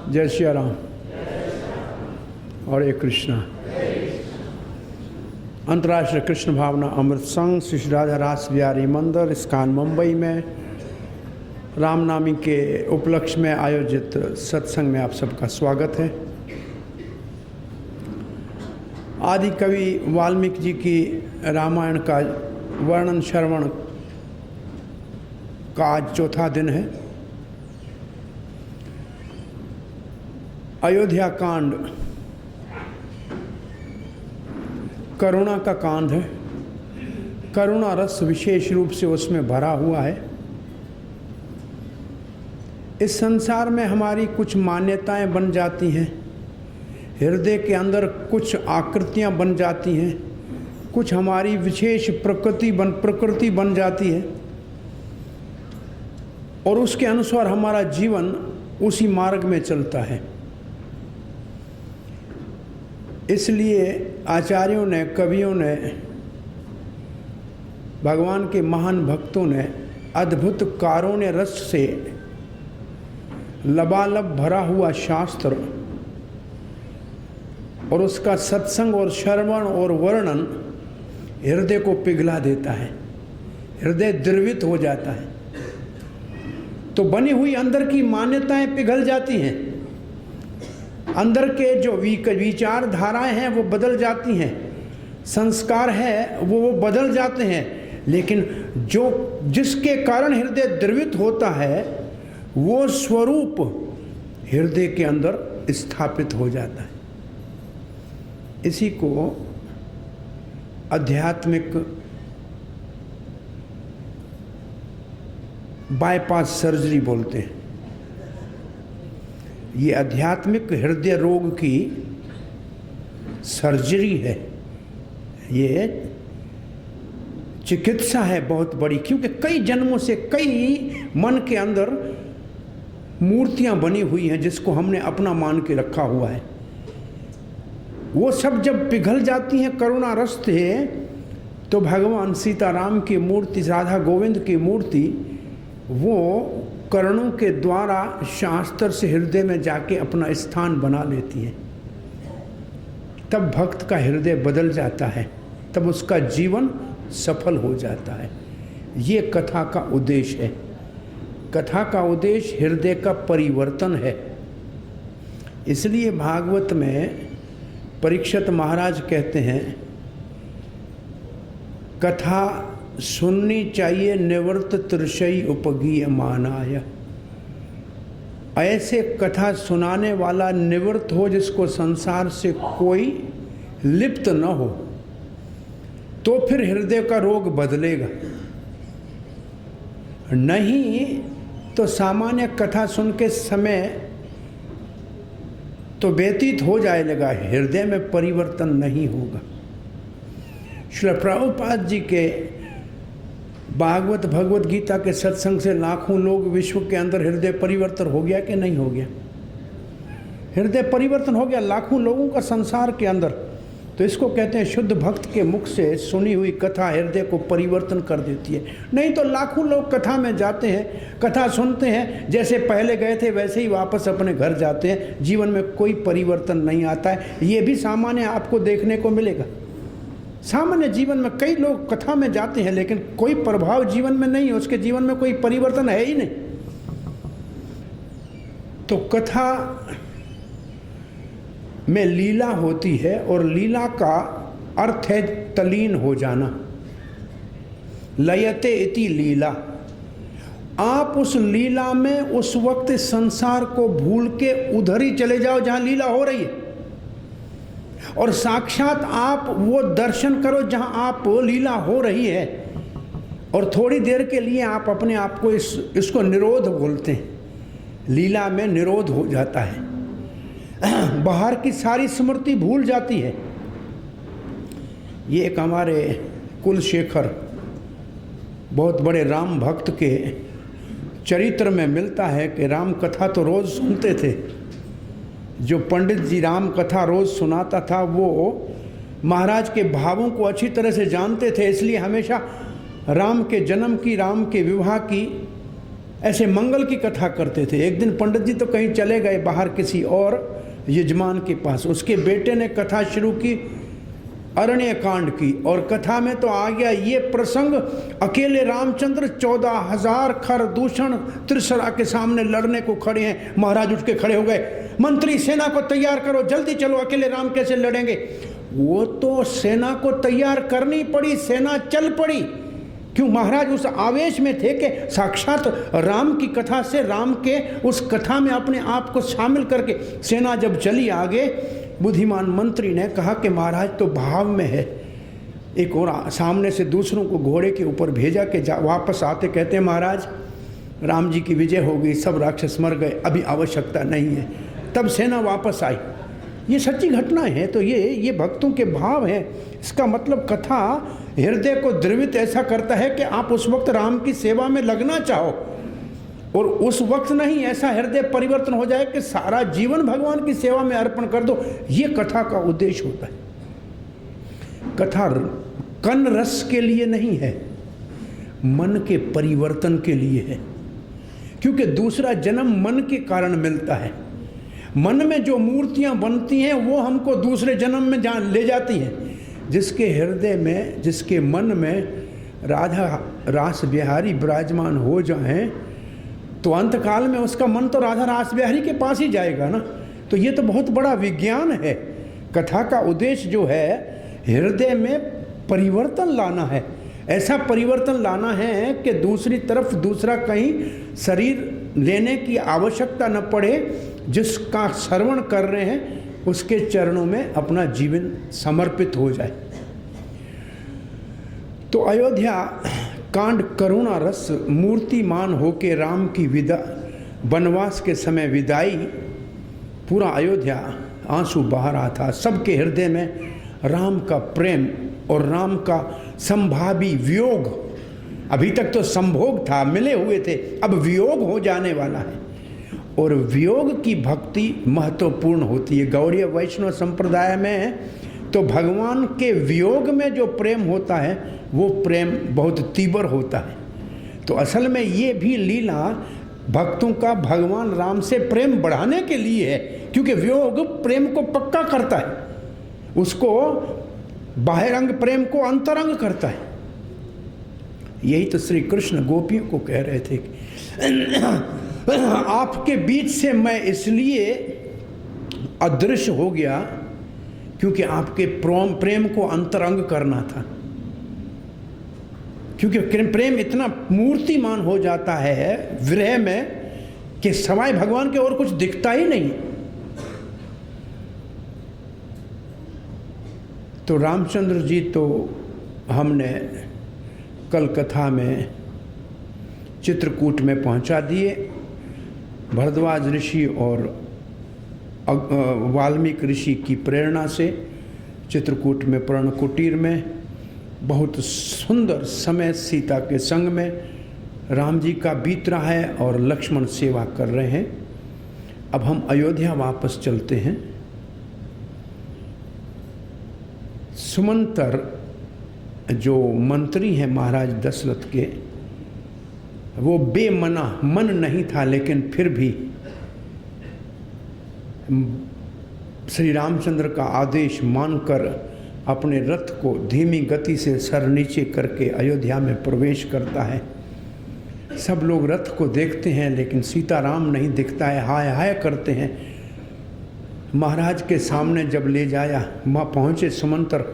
जय श्री राम और एक कृष्णा। अंतर्राष्ट्रीय कृष्ण भावना अमृत संघ श्री राधा रास बिहारी मंदिर इस्कॉन मुंबई में रामनवमी के उपलक्ष्य में आयोजित सत्संग में आप सबका स्वागत है। आदि कवि वाल्मीकि जी की रामायण का वर्णन श्रवण का आज चौथा दिन है। अयोध्या कांड करुणा का कांड है। करुणा रस विशेष रूप से उसमें भरा हुआ है। इस संसार में हमारी कुछ मान्यताएं बन जाती हैं, हृदय के अंदर कुछ आकृतियां बन जाती हैं, कुछ हमारी विशेष प्रकृति बन जाती है और उसके अनुसार हमारा जीवन उसी मार्ग में चलता है। इसलिए आचार्यों ने, कवियों ने, भगवान के महान भक्तों ने अद्भुत कारुण्य रस से लबालब भरा हुआ शास्त्र और उसका सत्संग और श्रवण और वर्णन हृदय को पिघला देता है, हृदय द्रवित हो जाता है। तो बनी हुई अंदर की मान्यताएं पिघल जाती हैं, अंदर के जो विचारधाराएं हैं वो बदल जाती हैं, संस्कार है वो बदल जाते हैं। लेकिन जिसके कारण हृदय द्रवित होता है वो स्वरूप हृदय के अंदर स्थापित हो जाता है। इसी को आध्यात्मिक बाईपास सर्जरी बोलते हैं। ये आध्यात्मिक हृदय रोग की सर्जरी है, ये चिकित्सा है बहुत बड़ी। क्योंकि कई जन्मों से कई मन के अंदर मूर्तियां बनी हुई हैं जिसको हमने अपना मान के रखा हुआ है। वो सब जब पिघल जाती हैं करुणा रस से, तो भगवान सीताराम की मूर्ति, राधा गोविंद की मूर्ति, वो करणों के द्वारा शास्त्र से हृदय में जाके अपना स्थान बना लेती है। तब भक्त का हृदय बदल जाता है, तब उसका जीवन सफल हो जाता है। ये कथा का उद्देश्य है। कथा का उद्देश्य हृदय का परिवर्तन है। इसलिए भागवत में परीक्षित महाराज कहते हैं, कथा सुननी चाहिए निवृत्त त्रिशई उपगीय मानाय। ऐसे कथा सुनाने वाला निवृत्त हो, जिसको संसार से कोई लिप्त न हो, तो फिर हृदय का रोग बदलेगा। नहीं तो सामान्य कथा सुन के समय तो व्यतीत हो जाएगा, हृदय में परिवर्तन नहीं होगा। श्री प्रभुपाद जी के भागवत भगवत गीता के सत्संग से लाखों लोग विश्व के अंदर हृदय परिवर्तन हो गया कि नहीं हो गया? हृदय परिवर्तन हो गया लाखों लोगों का संसार के अंदर। तो इसको कहते हैं शुद्ध भक्त के मुख से सुनी हुई कथा हृदय को परिवर्तन कर देती है। नहीं तो लाखों लोग कथा में जाते हैं, कथा सुनते हैं, जैसे पहले गए थे वैसे ही वापस अपने घर जाते हैं, जीवन में कोई परिवर्तन नहीं आता है। ये भी सामान्य आपको देखने को मिलेगा। सामान्य जीवन में कई लोग कथा में जाते हैं लेकिन कोई प्रभाव जीवन में नहीं है, उसके जीवन में कोई परिवर्तन है ही नहीं। तो कथा में लीला होती है और लीला का अर्थ है तलीन हो जाना। लयते इति लीला। आप उस लीला में उस वक्त संसार को भूल के उधर ही चले जाओ जहां लीला हो रही है, और साक्षात आप वो दर्शन करो जहां आप लीला हो रही है। और थोड़ी देर के लिए आप अपने आप को इसको निरोध बोलते हैं। लीला में निरोध हो जाता है, बाहर की सारी स्मृति भूल जाती है। ये एक हमारे कुलशेखर बहुत बड़े राम भक्त के चरित्र में मिलता है कि राम कथा तो रोज़ सुनते थे। जो पंडित जी राम कथा रोज़ सुनाता था वो महाराज के भावों को अच्छी तरह से जानते थे, इसलिए हमेशा राम के जन्म की, राम के विवाह की ऐसे मंगल की कथा करते थे। एक दिन पंडित जी तो कहीं चले गए बाहर किसी और यजमान के पास, उसके बेटे ने कथा शुरू की अरण्य कांड की, और कथा में तो आ गया ये प्रसंग, अकेले रामचंद्र 14,000 खर दूषण त्रिशरा के सामने लड़ने को खड़े हैं। महाराज उठ के खड़े हो गए, मंत्री सेना को तैयार करो, जल्दी चलो, अकेले राम कैसे लड़ेंगे। वो तो सेना को तैयार करनी पड़ी, सेना चल पड़ी। क्यों? महाराज उस आवेश में थे कि साक्षात राम की कथा से, राम के उस कथा में अपने आप को शामिल करके सेना जब चली आगे, बुद्धिमान मंत्री ने कहा कि महाराज तो भाव में है। एक और सामने से दूसरों को घोड़े के ऊपर भेजा कि वापस आते कहते हैं महाराज राम जी की विजय हो गई, सब राक्षस मर गए, अभी आवश्यकता नहीं है। तब सेना वापस आई। ये सच्ची घटना है। तो ये भक्तों के भाव हैं। इसका मतलब कथा हृदय को द्रवित ऐसा करता है कि आप उस वक्त राम की सेवा में लगना चाहो, और उस वक्त नहीं, ऐसा हृदय परिवर्तन हो जाए कि सारा जीवन भगवान की सेवा में अर्पण कर दो। ये कथा का उद्देश्य होता है। कथा कन रस के लिए नहीं है, मन के परिवर्तन के लिए है। क्योंकि दूसरा जन्म मन के कारण मिलता है। मन में जो मूर्तियां बनती हैं वो हमको दूसरे जन्म में ले जाती हैं। जिसके हृदय में, जिसके मन में राधा रास बिहारी विराजमान हो जाएं, तो अंतकाल में उसका मन तो राधा रास बिहारी के पास ही जाएगा ना। तो ये तो बहुत बड़ा विज्ञान है। कथा का उद्देश्य जो है हृदय में परिवर्तन लाना है। ऐसा परिवर्तन लाना है कि दूसरी तरफ दूसरा कहीं शरीर लेने की आवश्यकता न पड़े। जिसका श्रवण कर रहे हैं उसके चरणों में अपना जीवन समर्पित हो जाए। तो अयोध्या कांड करुणा रस मूर्तिमान होके राम की विदा, वनवास के समय विदाई, पूरा अयोध्या आंसू बहा रहा था। सबके हृदय में राम का प्रेम और राम का संभावी वियोग। अभी तक तो संभोग था, मिले हुए थे, अब वियोग हो जाने वाला है। और वियोग की भक्ति महत्वपूर्ण होती है। गौड़ीय वैष्णव संप्रदाय में तो भगवान के वियोग में जो प्रेम होता है वो प्रेम बहुत तीव्र होता है। तो असल में ये भी लीला भक्तों का भगवान राम से प्रेम बढ़ाने के लिए है, क्योंकि वियोग प्रेम को पक्का करता है, उसको बाह्यरंग प्रेम को अंतरंग करता है। यही तो श्री कृष्ण गोपियों को कह रहे थे कि आपके बीच से मैं इसलिए अदृश्य हो गया क्योंकि आपके प्रेम को अंतरंग करना था। क्योंकि प्रेम इतना मूर्तिमान हो जाता है विरह में कि सवाए भगवान के और कुछ दिखता ही नहीं। तो रामचंद्र जी तो हमने कल कथा में चित्रकूट में पहुंचा दिए। भरद्वाज ऋषि और वाल्मीकि ऋषि की प्रेरणा से चित्रकूट में पर्ण कुटीर में बहुत सुंदर समय सीता के संग में राम जी का बीत रहा है और लक्ष्मण सेवा कर रहे हैं। अब हम अयोध्या वापस चलते हैं। सुमंतर जो मंत्री हैं महाराज दशरथ के, वो बेमना, मन नहीं था, लेकिन फिर भी श्री रामचंद्र का आदेश मानकर अपने रथ को धीमी गति से सर नीचे करके अयोध्या में प्रवेश करता है। सब लोग रथ को देखते हैं लेकिन सीताराम नहीं दिखता है, हाय हाय करते हैं। महाराज के सामने जब ले जाया, वहाँ पहुँचे सुमंतर,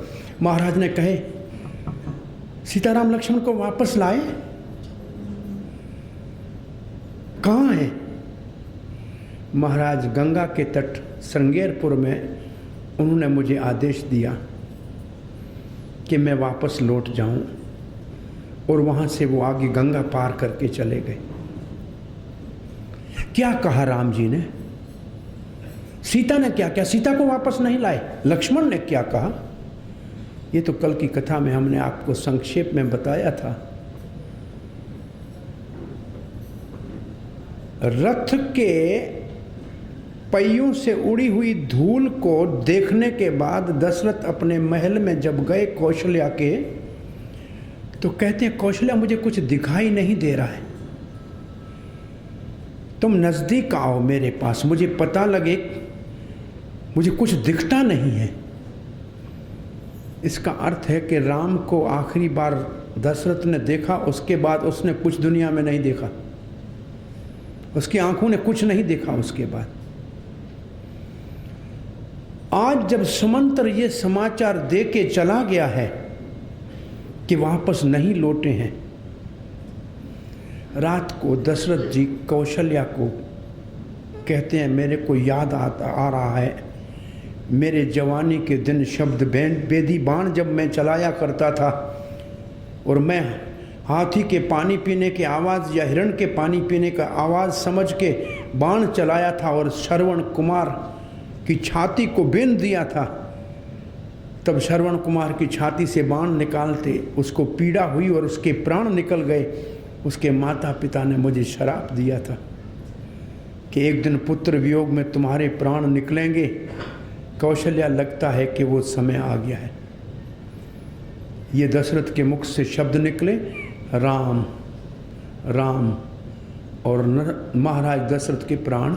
महाराज ने कहे सीताराम लक्ष्मण को वापस लाए, कहाँ है? महाराज गंगा के तट श्रृंगेरपुर में उन्होंने मुझे आदेश दिया कि मैं वापस लौट जाऊं, और वहाँ से वो आगे गंगा पार करके चले गए। क्या कहा राम जी ने? सीता ने क्या किया? सीता को वापस नहीं लाए। लक्ष्मण ने क्या कहा? ये तो कल की कथा में हमने आपको संक्षेप में बताया था। रथ के पहियों से उड़ी हुई धूल को देखने के बाद दशरथ अपने महल में जब गए कौशल्या के, तो कहते हैं कौशल्या मुझे कुछ दिखाई नहीं दे रहा है। तुम नज़दीक आओ मेरे पास, मुझे पता लगे, मुझे कुछ दिखता नहीं है। इसका अर्थ है कि राम को आखिरी बार दशरथ ने देखा, उसके बाद उसने कुछ दुनिया में नहीं देखा, उसकी आंखों ने कुछ नहीं देखा उसके बाद। आज जब सुमंत्र ये समाचार दे के चला गया है कि वापस नहीं लौटे हैं, रात को दशरथ जी कौशल्या को कहते हैं, मेरे को याद आ रहा है मेरे जवानी के दिन शब्द बेदी बाण जब मैं चलाया करता था, और मैं हाथी के पानी पीने की आवाज़ या हिरण के पानी पीने का आवाज़ समझ के बाण चलाया था और श्रवण कुमार की छाती को बीन दिया था। तब श्रवण कुमार की छाती से बाण निकालते उसको पीड़ा हुई और उसके प्राण निकल गए। उसके माता पिता ने मुझे श्राप दिया था कि एक दिन पुत्र वियोग में तुम्हारे प्राण निकलेंगे। कौशल्या लगता है कि वो समय आ गया है। ये दशरथ के मुख से शब्द निकले, राम राम, और महाराज दशरथ के प्राण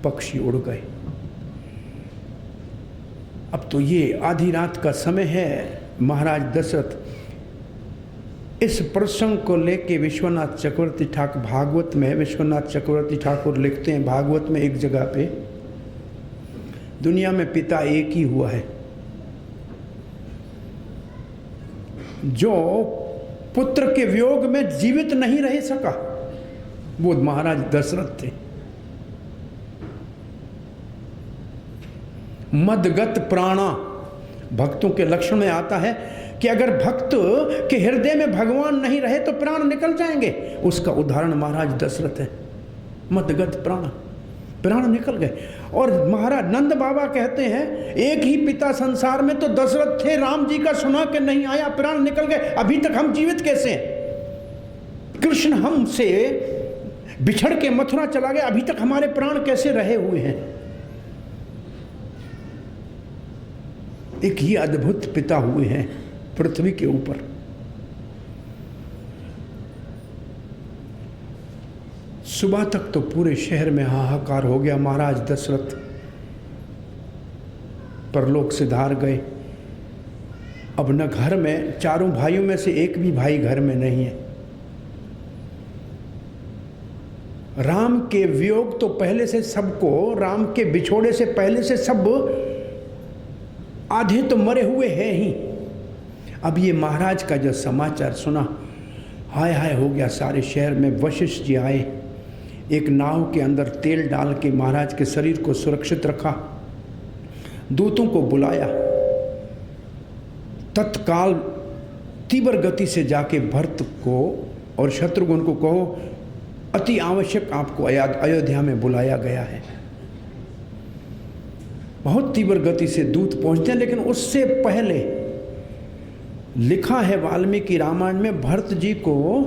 पक्षी उड़ गए। अब तो ये आधी रात का समय है। महाराज दशरथ इस प्रसंग को लेके विश्वनाथ चक्रवर्ती ठाकुर, भागवत में विश्वनाथ चक्रवर्ती ठाकुर लिखते हैं, भागवत में एक जगह पे, दुनिया में पिता एक ही हुआ है जो पुत्र के वियोग में जीवित नहीं रह सका, वो महाराज दशरथ थे। मदगत प्राणा, भक्तों के लक्षण में आता है कि अगर भक्त के हृदय में भगवान नहीं रहे तो प्राण निकल जाएंगे। उसका उदाहरण महाराज दशरथ है। मदगत प्राण, प्राण निकल गए। और महाराज नंद बाबा कहते हैं, एक ही पिता संसार में तो दशरथ थे, राम जी का सुना के नहीं आया, प्राण निकल गए, अभी तक हम जीवित कैसे हैं? कृष्ण हमसे बिछड़ के मथुरा चला गया, अभी तक हमारे प्राण कैसे रहे हुए हैं? एक ही अद्भुत पिता हुए हैं पृथ्वी के ऊपर। सुबह तक तो पूरे शहर में हाहाकार हो गया। महाराज दशरथ परलोक सिधार गए। अब न घर में, चारों भाइयों में से एक भी भाई घर में नहीं है। राम के वियोग तो पहले से सबको, राम के बिछोड़े से पहले से सब आधे तो मरे हुए हैं ही। अब ये महाराज का जो समाचार सुना, हाय हाय हो गया सारे शहर में। वशिष्ठ जी आए, एक नाव के अंदर तेल डाल के महाराज के शरीर को सुरक्षित रखा, दूतों को बुलाया, तत्काल तीव्र गति से जाके भरत को और शत्रुघ्न को कहो, अति आवश्यक आपको अयोध्या में बुलाया गया है। बहुत तीव्र गति से दूत पहुंचते हैं, लेकिन उससे पहले लिखा है वाल्मीकि रामायण में, भरत जी को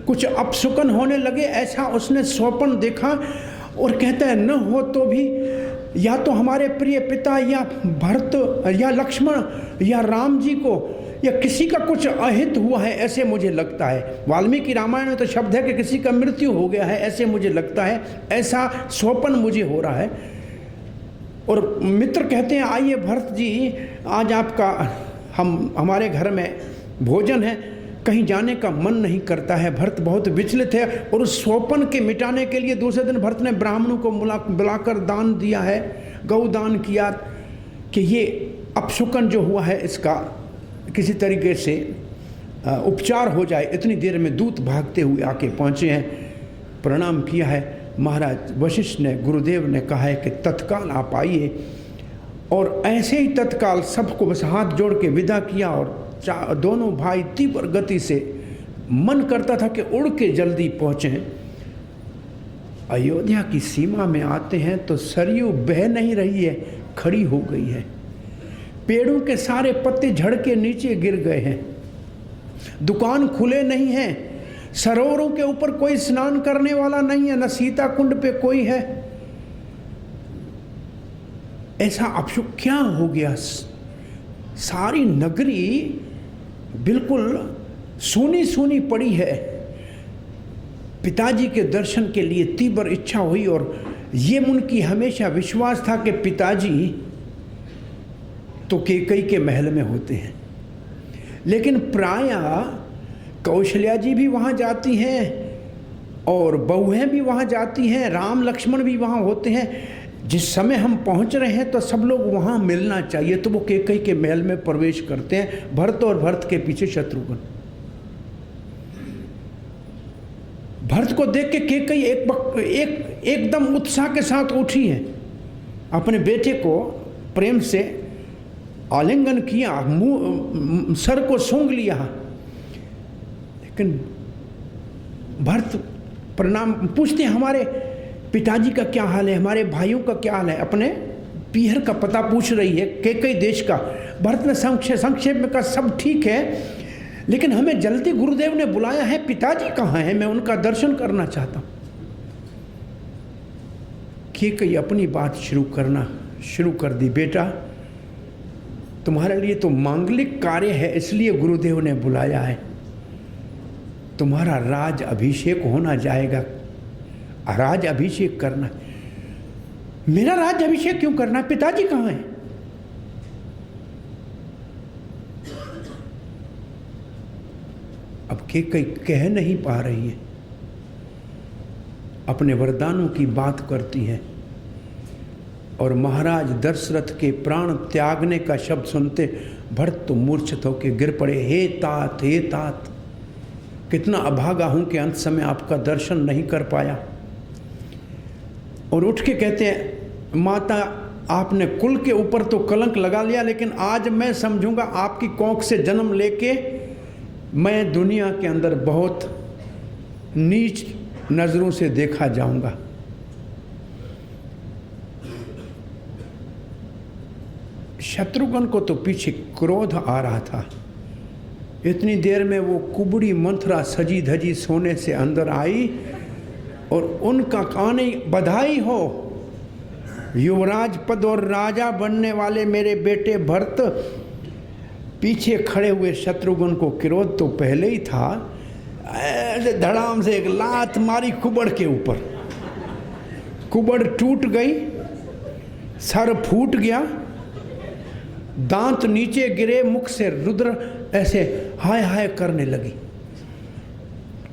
कुछ अपशकुन होने लगे, ऐसा उसने स्वप्न देखा और कहता है न हो तो भी या तो हमारे प्रिय पिता या भरत या लक्ष्मण या राम जी को या किसी का कुछ अहित हुआ है, ऐसे मुझे लगता है। वाल्मीकि रामायण में तो शब्द है कि किसी का मृत्यु हो गया है, ऐसे मुझे लगता है, ऐसा स्वप्न मुझे हो रहा है। और मित्र कहते हैं, आइए भरत जी, आज आपका हमारे घर में भोजन है, कहीं जाने का मन नहीं करता है। भरत बहुत विचलित है और उस स्वप्न के मिटाने के लिए दूसरे दिन भरत ने ब्राह्मणों को बुलाकर दान दिया है, गौदान किया कि ये अपशकुन जो हुआ है इसका किसी तरीके से उपचार हो जाए। इतनी देर में दूत भागते हुए आके पहुँचे हैं, प्रणाम किया है। महाराज वशिष्ठ ने, गुरुदेव ने कहा है कि तत्काल आप आइए, और ऐसे ही तत्काल सबको बस हाथ जोड़ के विदा किया। और दोनों भाई तीव्र गति से, मन करता था कि उड़ के जल्दी पहुँचें। अयोध्या की सीमा में आते हैं तो सरयू बह नहीं रही है, खड़ी हो गई है। पेड़ों के सारे पत्ते झड़ के नीचे गिर गए हैं, दुकान खुले नहीं हैं, सरोवरों के ऊपर कोई स्नान करने वाला नहीं है, न सीता कुंड पे कोई है। ऐसा अपशुक क्या हो गया? सारी नगरी बिल्कुल सूनी सूनी पड़ी है। पिताजी के दर्शन के लिए तीव्र इच्छा हुई और ये उनकी हमेशा विश्वास था कि पिताजी तो कैकेयी के महल में होते हैं। लेकिन प्रायः कौशल्या जी भी वहाँ जाती हैं और बहुएं भी वहाँ जाती हैं, राम लक्ष्मण भी वहाँ होते हैं। जिस समय हम पहुँच रहे हैं तो सब लोग वहाँ मिलना चाहिए, तो वो कैकेयी के महल में प्रवेश करते हैं, भरत और भरत के पीछे शत्रुघ्न। भरत को देख के कैकेयी एकदम उत्साह के साथ उठी है, अपने बेटे को प्रेम से आलिंगन किया, मुंह सर को सूंघ लिया। लेकिन भरत प्रणाम पूछते हैं, हमारे पिताजी का क्या हाल है, हमारे भाइयों का क्या हाल है, अपने पीहर का पता पूछ रही है कैकेयी देश का। भरत ने संक्षेप में कहा सब ठीक है, लेकिन हमें जल्दी गुरुदेव ने बुलाया है, पिताजी कहाँ हैं, मैं उनका दर्शन करना चाहता हूँ। कैकेयी अपनी बात शुरू कर दी, बेटा तुम्हारे लिए तो मांगलिक कार्य है, इसलिए गुरुदेव ने बुलाया है। तुम्हारा राज अभिषेक होना जाएगा, राज अभिषेक करना। मेरा राज अभिषेक क्यों करना, पिताजी कहाँ हैं? अब कैकेयी कह नहीं पा रही है, अपने वरदानों की बात करती है और महाराज दशरथ के प्राण त्यागने का शब्द सुनते भरत तो मूर्छित होकर गिर पड़े। हे तात, हे तात, कितना अभागा हूं कि अंत समय आपका दर्शन नहीं कर पाया। और उठ के कहते हैं, माता आपने कुल के ऊपर तो कलंक लगा लिया, लेकिन आज मैं समझूंगा आपकी कोख से जन्म लेके मैं दुनिया के अंदर बहुत नीच नजरों से देखा जाऊंगा। शत्रुघ्न को तो पीछे क्रोध आ रहा था। इतनी देर में वो कुबड़ी मंथरा सजी धजी सोने से अंदर आई और उनका काने बधाई हो, युवराज पद और राजा बनने वाले मेरे बेटे भरत। पीछे खड़े हुए शत्रुघ्न को क्रोध तो पहले ही था, ऐसे धड़ाम से एक लात मारी कुबड़ के ऊपर, कुबड़ टूट गई, सर फूट गया, दांत नीचे गिरे, मुख से रुद्र ऐसे हाय हाय करने लगी।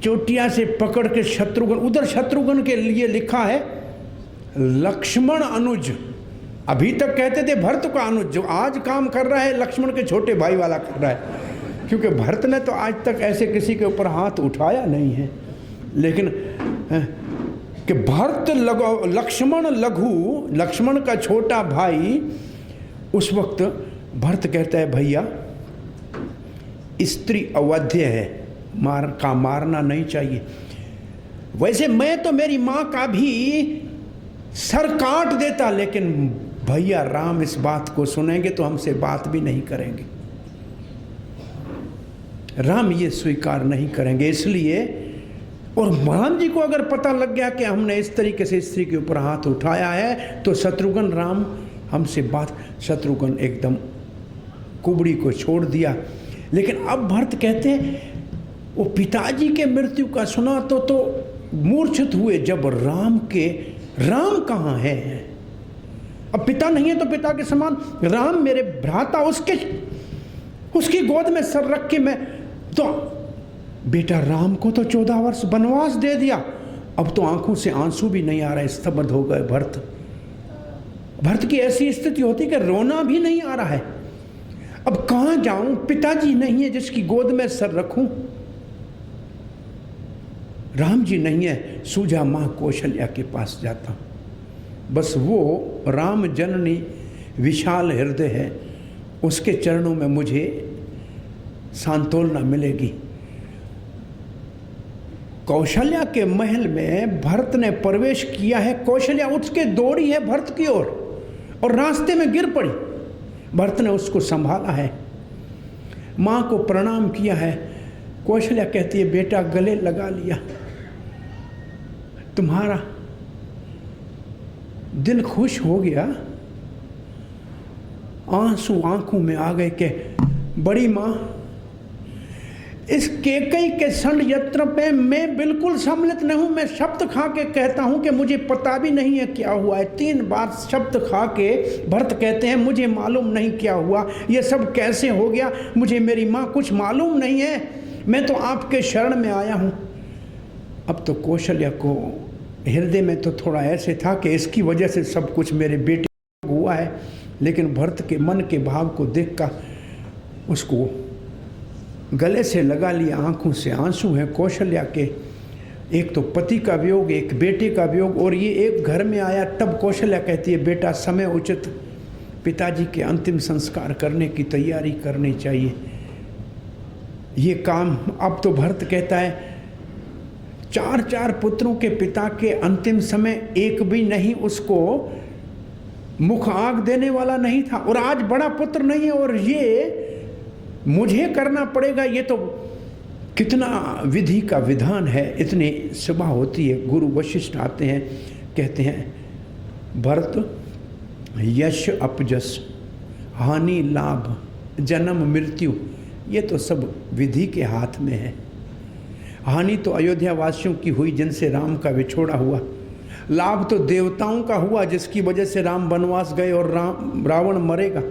चोटिया से पकड़ के शत्रुघ्न, उधर शत्रुघ्न के लिए लिखा है लक्ष्मण अनुज। अभी तक कहते थे भरत का अनुज, जो आज काम कर रहा है लक्ष्मण के छोटे भाई वाला कर रहा है, क्योंकि भरत ने तो आज तक ऐसे किसी के ऊपर हाथ उठाया नहीं है। लेकिन कि भरत लक्ष्मण लघु, लक्ष्मण का छोटा भाई। उस वक्त भरत कहता है, भैया स्त्री अवध्य है, मारना नहीं चाहिए। वैसे मैं तो मेरी माँ का भी सर काट देता, लेकिन भैया राम इस बात को सुनेंगे तो हमसे बात भी नहीं करेंगे, राम ये स्वीकार नहीं करेंगे। इसलिए, और राम जी को अगर पता लग गया कि हमने इस तरीके से स्त्री के ऊपर हाथ उठाया है तो शत्रुघ्न राम हमसे बात, शत्रुघ्न एकदम कुबड़ी को छोड़ दिया। लेकिन अब भरत कहते हैं वो पिताजी के मृत्यु का सुना तो मूर्छित हुए। जब राम कहाँ है, अब पिता नहीं है तो पिता के समान राम मेरे भ्राता, उसकी गोद में सर रख के मैं तो, बेटा राम को तो 14 वर्ष वनवास दे दिया, अब तो आंखों से आंसू भी नहीं आ रहे, स्तब्ध हो गए भरत की ऐसी स्थिति होती कि रोना भी नहीं आ रहा है। अब कहां जाऊं, पिताजी नहीं है जिसकी गोद में सर रखूं, राम जी नहीं है, सूझा मां कौशल्या के पास जाता हूं। बस वो राम जननी विशाल हृदय है, उसके चरणों में मुझे सांत्वना मिलेगी। कौशल्या के महल में भरत ने प्रवेश किया है, कौशल्या उठ के दौड़ी है भरत की ओर और रास्ते में गिर पड़ी। भरत ने उसको संभाला है, माँ को प्रणाम किया है। कौशल्या कहती है, बेटा गले लगा लिया, तुम्हारा दिल खुश हो गया। आंसू आंखों में आ गए कि बड़ी माँ इस केकई के षड्यंत्र पे मैं बिल्कुल सम्मिलित नहीं हूं। मैं शब्द खा के कहता हूं कि मुझे पता भी नहीं है क्या हुआ है। 3 बार शब्द खा के भरत कहते हैं मुझे मालूम नहीं क्या हुआ, ये सब कैसे हो गया, मुझे मेरी माँ कुछ मालूम नहीं है, मैं तो आपके शरण में आया हूं। अब तो कौशल्या को हृदय में तो थोड़ा ऐसे था कि इसकी वजह से सब कुछ मेरे बेटे को हुआ है, लेकिन भरत के मन के भाव को देखकर उसको गले से लगा लिया, आंखों से आंसू हैं कौशल्या के। एक तो पति का वियोग, एक बेटे का वियोग, और ये एक घर में आया। तब कौशल्या कहती है बेटा समय उचित पिताजी के अंतिम संस्कार करने की तैयारी करनी चाहिए, ये काम। अब तो भरत कहता है 4 पुत्रों के पिता के अंतिम समय एक भी नहीं उसको मुख आग देने वाला नहीं था, और आज बड़ा पुत्र नहीं है और ये मुझे करना पड़ेगा। ये तो कितना विधि का विधान है। इतनी सभा होती है, गुरु वशिष्ठ आते हैं, कहते हैं भरत यश अपजस हानि लाभ जन्म मृत्यु ये तो सब विधि के हाथ में है। हानि तो अयोध्या वासियों की हुई जिनसे राम का विछोड़ा हुआ, लाभ तो देवताओं का हुआ जिसकी वजह से राम वनवास गए और रावण मरेगा।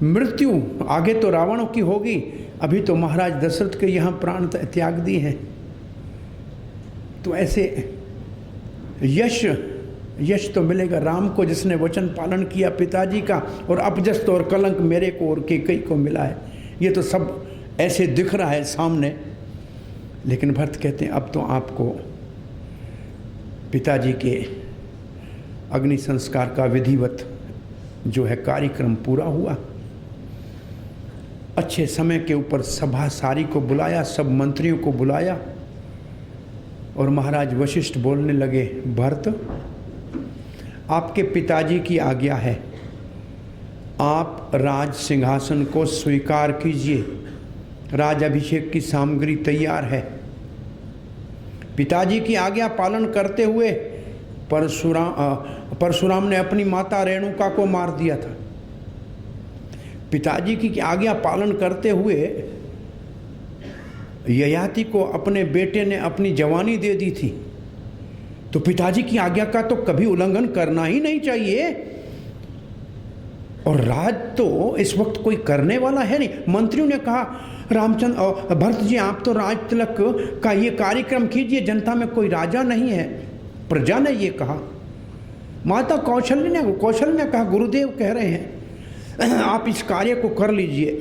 मृत्यु आगे तो रावण की होगी, अभी तो महाराज दशरथ के यहाँ प्राण त्याग दिए हैं। तो ऐसे यश तो मिलेगा राम को जिसने वचन पालन किया पिताजी का, और अपजस तो और कलंक मेरे को और केकई को मिला है। ये तो सब ऐसे दिख रहा है सामने, लेकिन भरत कहते हैं अब तो आपको पिताजी के अग्नि संस्कार का विधिवत जो है कार्यक्रम पूरा हुआ। अच्छे समय के ऊपर सभा सारी को बुलाया, सब मंत्रियों को बुलाया, और महाराज वशिष्ठ बोलने लगे भरत आपके पिताजी की आज्ञा है, आप राज सिंहासन को स्वीकार कीजिए, राज अभिषेक की सामग्री तैयार है। पिताजी की आज्ञा पालन करते हुए परशुराम ने अपनी माता रेणुका को मार दिया था। पिताजी की आज्ञा पालन करते हुए ययाति को अपने बेटे ने अपनी जवानी दे दी थी। तो पिताजी की आज्ञा का तो कभी उल्लंघन करना ही नहीं चाहिए, और राज तो इस वक्त कोई करने वाला है नहीं। मंत्रियों ने कहा रामचंद्र भरत जी आप तो राज तिलक का ये कार्यक्रम कीजिए, जनता में कोई राजा नहीं है। प्रजा ने ये कहा। माता कौशल्या ने कहा गुरुदेव कह रहे हैं आप इस कार्य को कर लीजिए।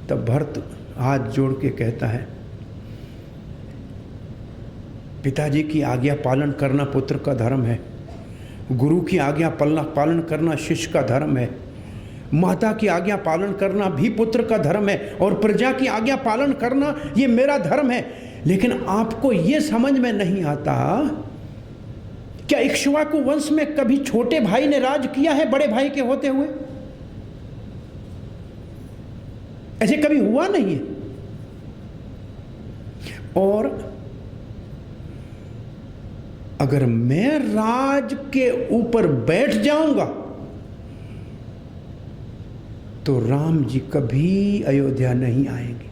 तब भरत हाथ जोड़ के कहता है पिताजी की आज्ञा पालन करना पुत्र का धर्म है, गुरु की आज्ञा पालन करना शिष्य का धर्म है, माता की आज्ञा पालन करना भी पुत्र का धर्म है, और प्रजा की आज्ञा पालन करना ये मेरा धर्म है। लेकिन आपको ये समझ में नहीं आता क्या इक्ष्वाकु वंश में कभी छोटे भाई ने राज किया है बड़े भाई के होते हुए? ऐसे कभी हुआ नहीं है। और अगर मैं राज के ऊपर बैठ जाऊंगा तो राम जी कभी अयोध्या नहीं आएंगे।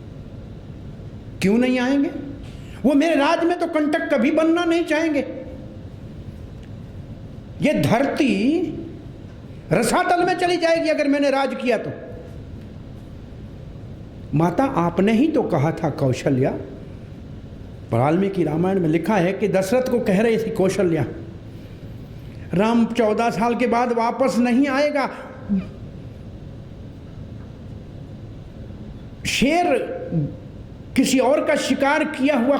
क्यों नहीं आएंगे? वो मेरे राज में तो कंटक कभी बनना नहीं चाहेंगे। ये धरती रसातल में चली जाएगी अगर मैंने राज किया तो। माता आपने ही तो कहा था कौशल्या, वाल्मीकि रामायण में लिखा है कि दशरथ को कह रही थी कौशल्या राम 14 साल के बाद वापस नहीं आएगा। शेर किसी और का शिकार किया हुआ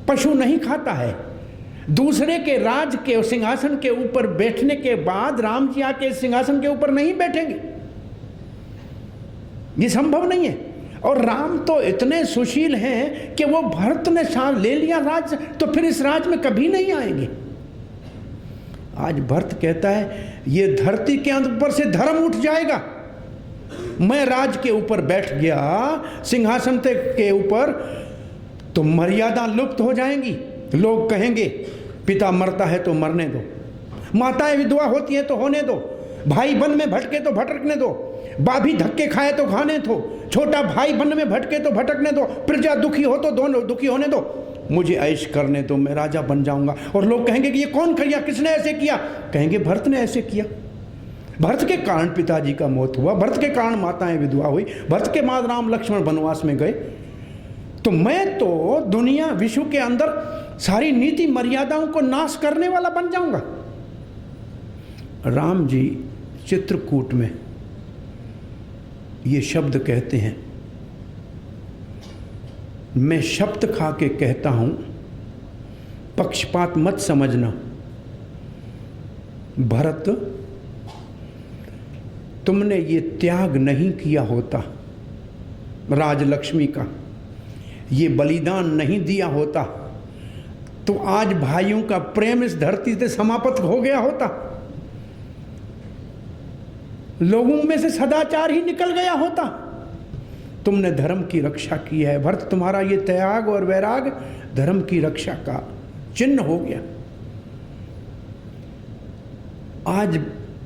पशु नहीं खाता है। दूसरे के राज के सिंहासन के ऊपर बैठने के बाद राम जी आके सिंहासन के ऊपर नहीं बैठेंगे, ये संभव नहीं है। और राम तो इतने सुशील हैं कि वो भरत ने साथ ले लिया राज, तो फिर इस राज में कभी नहीं आएंगे। आज भरत कहता है ये धरती के ऊपर से धर्म उठ जाएगा। मैं राज के ऊपर बैठ गया सिंहासन के ऊपर तो मर्यादा लुप्त हो जाएंगी। लोग कहेंगे पिता मरता है तो मरने दो, माताएं विधवा होती हैं तो होने दो, भाई वन में भटके तो भटकने दो, भाभी धक्के खाए तो खाने दो, छोटा भाई वन में भटके तो भटकने दो, प्रजा दुखी हो तो दोनों दुखी होने दो, मुझे ऐश करने दो, मैं राजा बन जाऊंगा। और लोग कहेंगे कि ये कौन किया, किसने ऐसे किया? कहेंगे भरत ने ऐसे किया। भरत के कारण पिताजी का मौत हुआ, भरत के कारण माताएं विधवा हुई, भरत के बाद राम लक्ष्मण वनवास में गए। तो मैं तो दुनिया विश्व के अंदर सारी नीति मर्यादाओं को नाश करने वाला बन जाऊंगा। राम जी चित्रकूट में ये शब्द कहते हैं, मैं शब्द खा के कहता हूं, पक्षपात मत समझना। भरत, तुमने ये त्याग नहीं किया होता राजलक्ष्मी का, ये बलिदान नहीं दिया होता, तो आज भाइयों का प्रेम इस धरती से समाप्त हो गया होता, लोगों में से सदाचार ही निकल गया होता। तुमने धर्म की रक्षा की है भरत, तुम्हारा ये त्याग और वैराग धर्म की रक्षा का चिन्ह हो गया। आज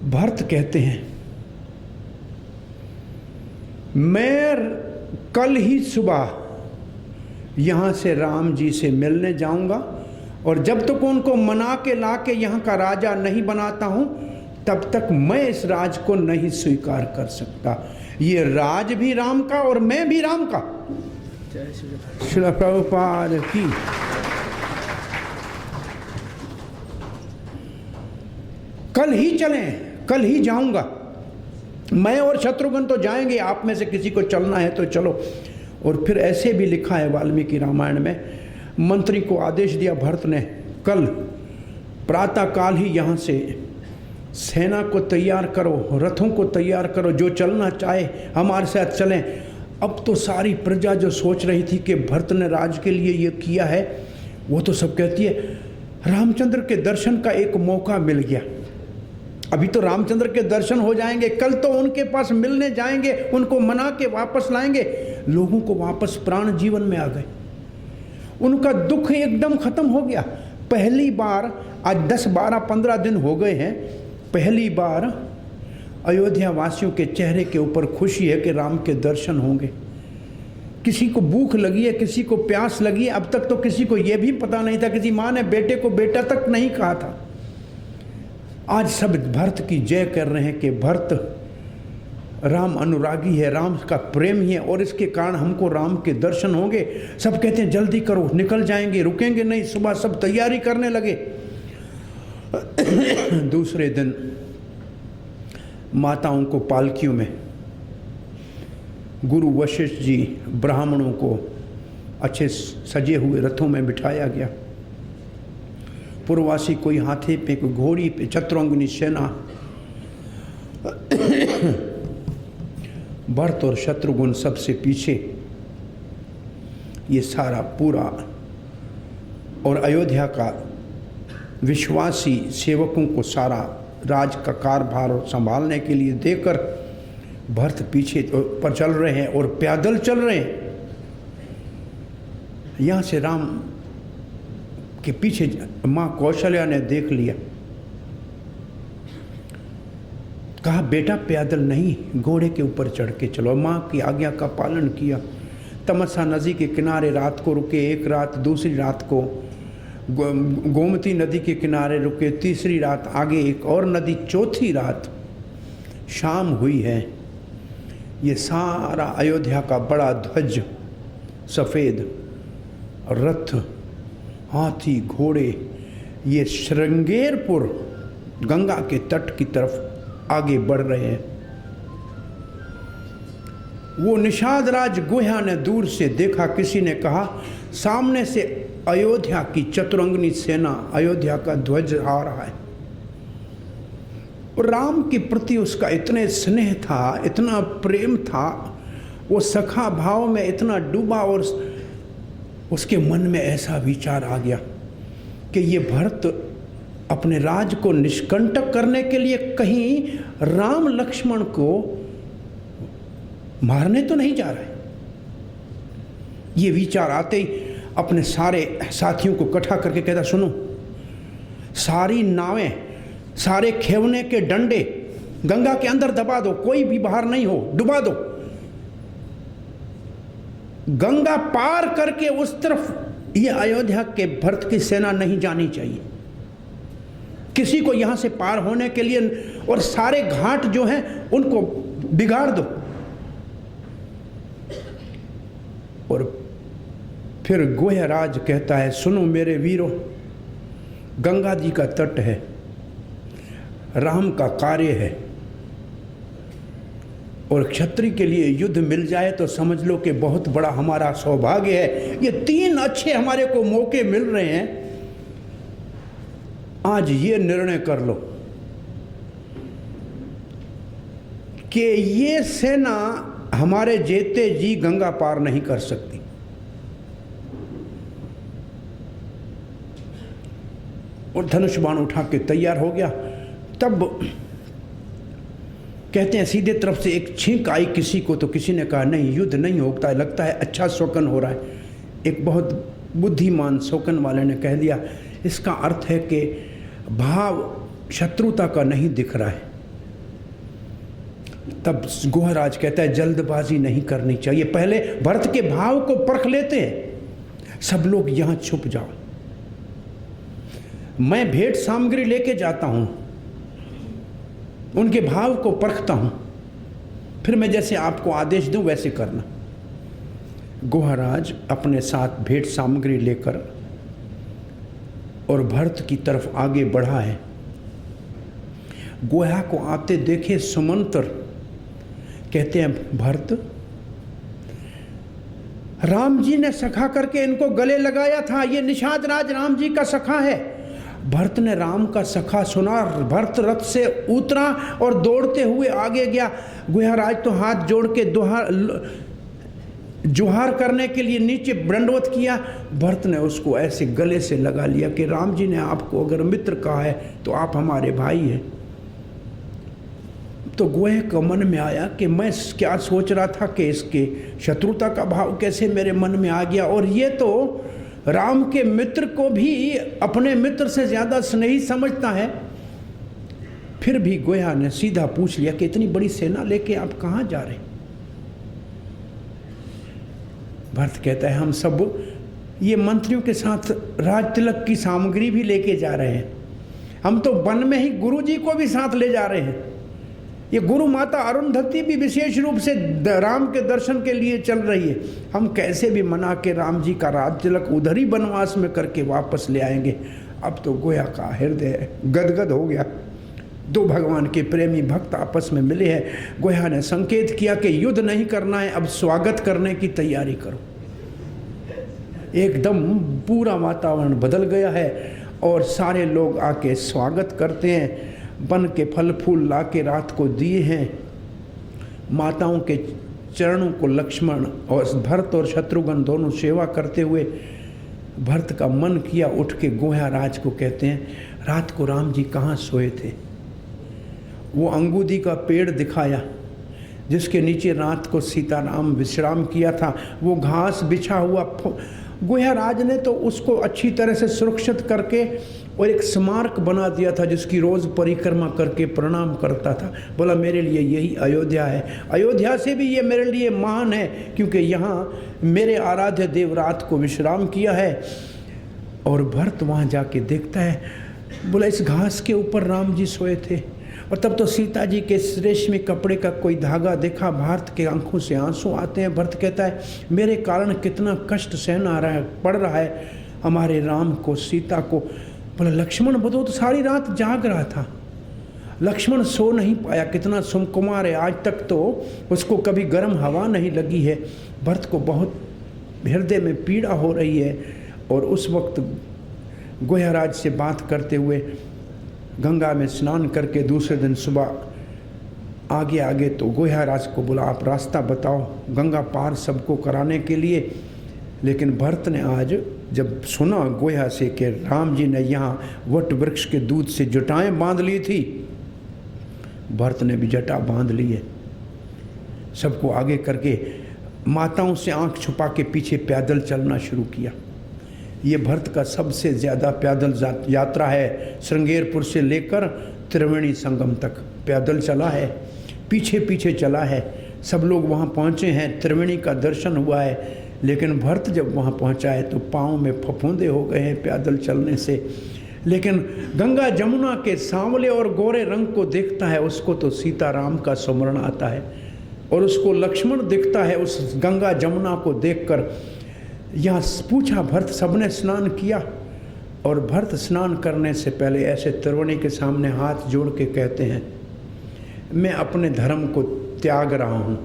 भरत कहते हैं, मैं कल ही सुबह यहां से राम जी से मिलने जाऊंगा, और जब तक उनको मना के ला के यहां का राजा नहीं बनाता हूं, तब तक मैं इस राज को नहीं स्वीकार कर सकता। ये राज भी राम का और मैं भी राम का। श्री प्रभुपाद की। कल ही चलें, कल ही जाऊंगा मैं, और शत्रुघ्न तो जाएंगे, आप में से किसी को चलना है तो चलो। और फिर ऐसे भी लिखा है वाल्मीकि रामायण में, मंत्री को आदेश दिया भरत ने, कल प्रातःकाल ही यहाँ से सेना को तैयार करो, रथों को तैयार करो, जो चलना चाहे हमारे साथ चलें। अब तो सारी प्रजा जो सोच रही थी कि भरत ने राज के लिए ये किया है, वो तो सब कहती है रामचंद्र के दर्शन का एक मौका मिल गया। अभी तो रामचंद्र के दर्शन हो जाएंगे, कल तो उनके पास मिलने जाएंगे, उनको मना के वापस लाएंगे। लोगों को वापस प्राण जीवन में आ गए, उनका दुख एकदम खत्म हो गया। पहली बार, आज 10, 12, 15 दिन हो गए हैं, पहली बार अयोध्या वासियों के चेहरे के ऊपर खुशी है कि राम के दर्शन होंगे। किसी को भूख लगी है, किसी को प्यास लगी है। अब तक तो किसी को यह भी पता नहीं था, किसी माँ ने बेटे को बेटा तक नहीं कहा था। आज सब भरत की जय कर रहे हैं कि भरत राम अनुरागी है, राम का प्रेम ही है, और इसके कारण हमको राम के दर्शन होंगे। सब कहते हैं जल्दी करो, निकल जाएंगे, रुकेंगे नहीं। सुबह सब तैयारी करने लगे। दूसरे दिन माताओं को पालकियों में, गुरु वशिष्ठ जी ब्राह्मणों को अच्छे सजे हुए रथों में बिठाया गया। पूर्ववासी कोई हाथी पे, कोई घोड़ी पे, चतुरंगिनी सेना। भरत और शत्रुघ्न सबसे पीछे। ये सारा पूरा, और अयोध्या का विश्वासी सेवकों को सारा राज का कारभार संभालने के लिए देकर भरत पीछे पर चल रहे हैं और पैदल चल रहे हैं। यहाँ से राम के पीछे माँ कौशल्या ने देख लिया, कहा बेटा पैदल नहीं, घोड़े के ऊपर चढ़ के चलो। माँ की आज्ञा का पालन किया। तमसा नदी के किनारे रात को रुके, एक रात, दूसरी रात को गोमती नदी के किनारे रुके, तीसरी रात आगे एक और नदी, चौथी रात शाम हुई है। ये सारा अयोध्या का बड़ा ध्वज, सफ़ेद रथ, हाथी, घोड़े, ये श्रृंगेरपुर गंगा के तट की तरफ आगे बढ़ रहे हैं। वो निषाद राज गुहा ने दूर से देखा। किसी ने कहा सामने से अयोध्या की चतुरंगिनी सेना, अयोध्या का ध्वज आ रहा है। और राम के प्रति उसका इतने स्नेह था, इतना प्रेम था, वो सखा भाव में इतना डूबा, और उसके मन में ऐसा विचार आ गया कि ये भरत अपने राज को निष्कंटक करने के लिए कहीं राम लक्ष्मण को मारने तो नहीं जा रहे। ये विचार आते ही अपने सारे साथियों को इकट्ठा करके कहता, सुनो, सारी नावें, सारे खेवने के डंडे गंगा के अंदर दबा दो, कोई भी बाहर नहीं हो, डुबा दो। गंगा पार करके उस तरफ ये अयोध्या के भरत की सेना नहीं जानी चाहिए, किसी को यहां से पार होने के लिए, और सारे घाट जो हैं उनको बिगाड़ दो। और फिर गोह्यराज कहता है, सुनो मेरे वीरों, गंगा जी का तट है, राम का कार्य है, और क्षत्रिय के लिए युद्ध मिल जाए तो समझ लो कि बहुत बड़ा हमारा सौभाग्य है। ये 3 अच्छे हमारे को मौके मिल रहे हैं, आज ये निर्णय कर लो कि ये सेना हमारे जेते जी गंगा पार नहीं कर सकती। और धनुष बाण उठा के तैयार हो गया। तब कहते हैं सीधे तरफ से एक छींक आई किसी को, तो किसी ने कहा नहीं, युद्ध नहीं होता, लगता है अच्छा शोकन हो रहा है। एक बहुत बुद्धिमान शोकन वाले ने कह दिया, इसका अर्थ है कि भाव शत्रुता का नहीं दिख रहा है। तब गोहराज कहता है जल्दबाजी नहीं करनी चाहिए, पहले भरत के भाव को परख लेते हैं। सब लोग यहां छुप जाओ, मैं भेंट सामग्री लेके जाता हूं, उनके भाव को परखता हूं, फिर मैं जैसे आपको आदेश दूं वैसे करना। गोहराज अपने साथ भेंट सामग्री लेकर और भरत की तरफ आगे बढ़ा है। गोया को आते देखे सुमंत्र, कहते हैं भरत, राम जी ने सखा करके इनको गले लगाया था, ये निषाद राज राम जी का सखा है। भरत ने राम का सखा सुना, भरत रथ से उतरा और दौड़ते हुए आगे गया। गोयाराज तो हाथ जोड़ के जोहार करने के लिए नीचे दंडवत किया। भरत ने उसको ऐसे गले से लगा लिया कि राम जी ने आपको अगर मित्र कहा है तो आप हमारे भाई हैं। तो गोहे को मन में आया कि मैं क्या सोच रहा था कि इसके शत्रुता का भाव कैसे मेरे मन में आ गया, और ये तो राम के मित्र को भी अपने मित्र से ज्यादा स्नेही समझता है। फिर भी गोया ने सीधा पूछ लिया कि इतनी बड़ी सेना लेके आप कहां जा रहे? भरत कहता है हम सब ये मंत्रियों के साथ राज तिलक की सामग्री भी लेके जा रहे हैं, हम तो वन में ही गुरु जी को भी साथ ले जा रहे हैं। ये गुरु माता अरुंधति भी विशेष रूप से राम के दर्शन के लिए चल रही है, हम कैसे भी मना के राम जी का राज तिलक उधर ही वनवास में करके वापस ले आएंगे। अब तो गोया का हृदय गदगद हो गया। 2 भगवान के प्रेमी भक्त आपस में मिले हैं। गोया ने संकेत किया कि युद्ध नहीं करना है, अब स्वागत करने की तैयारी करो। एकदम पूरा वातावरण बदल गया है और सारे लोग आके स्वागत करते हैं। वन के फल फूल ला के रात को दिए हैं। माताओं के चरणों को लक्ष्मण और भरत और शत्रुघ्न दोनों सेवा करते हुए भरत का मन किया उठ के गोया राज को कहते हैं, रात को राम जी कहाँ सोए थे? वो अंगूदी का पेड़ दिखाया जिसके नीचे रात को सीताराम विश्राम किया था। वो घास बिछा हुआ, गोया राज ने तो उसको अच्छी तरह से सुरक्षित करके और एक स्मारक बना दिया था जिसकी रोज़ परिक्रमा करके प्रणाम करता था। बोला मेरे लिए यही अयोध्या है, अयोध्या से भी ये मेरे लिए महान है क्योंकि यहाँ मेरे आराध्य देव रात को विश्राम किया है। और भरत वहाँ जाके देखता है, बोला इस घास के ऊपर राम जी सोए थे। और तब तो सीता जी के रेशमी कपड़े का कोई धागा देखा, भरत के आंखों से आंसू आते हैं। भरत कहता है मेरे कारण कितना कष्ट सहना आ रहा है, पड़ रहा है हमारे राम को, सीता को। बोला लक्ष्मण बताओ तो सारी रात जाग रहा था, लक्ष्मण सो नहीं पाया, कितना सुकुमार है, आज तक तो उसको कभी गर्म हवा नहीं लगी है। भरत को बहुत हृदय में पीड़ा हो रही है। और उस वक्त गोयाराज से बात करते हुए गंगा में स्नान करके दूसरे दिन सुबह आगे तो गोयाराज को बोला आप रास्ता बताओ गंगा पार सबको कराने के लिए। लेकिन भरत ने आज जब सुना गोया से कि राम जी ने यहाँ वट वृक्ष के दूध से जटाएं बांध ली थी, भरत ने भी जटा बांध ली है। सबको आगे करके माताओं से आंख छुपा के पीछे पैदल चलना शुरू किया। ये भरत का सबसे ज़्यादा पैदल यात्रा है, श्रृंगेरपुर से लेकर त्रिवेणी संगम तक। पैदल चला है, पीछे पीछे चला है। सब लोग वहाँ पहुँचे हैं, त्रिवेणी का दर्शन हुआ है। लेकिन भरत जब वहाँ पहुँचा है तो पाँव में फफूंदे हो गए हैं पैदल चलने से। लेकिन गंगा जमुना के सांवले और गोरे रंग को देखता है, उसको तो सीताराम का स्मरण आता है। और उसको लक्ष्मण दिखता है उस गंगा जमुना को देखकर। यहाँ पूछा भरत, सबने स्नान किया? और भरत स्नान करने से पहले ऐसे त्रिवेणी के सामने हाथ जोड़ के कहते हैं, मैं अपने धर्म को त्याग रहा हूँ।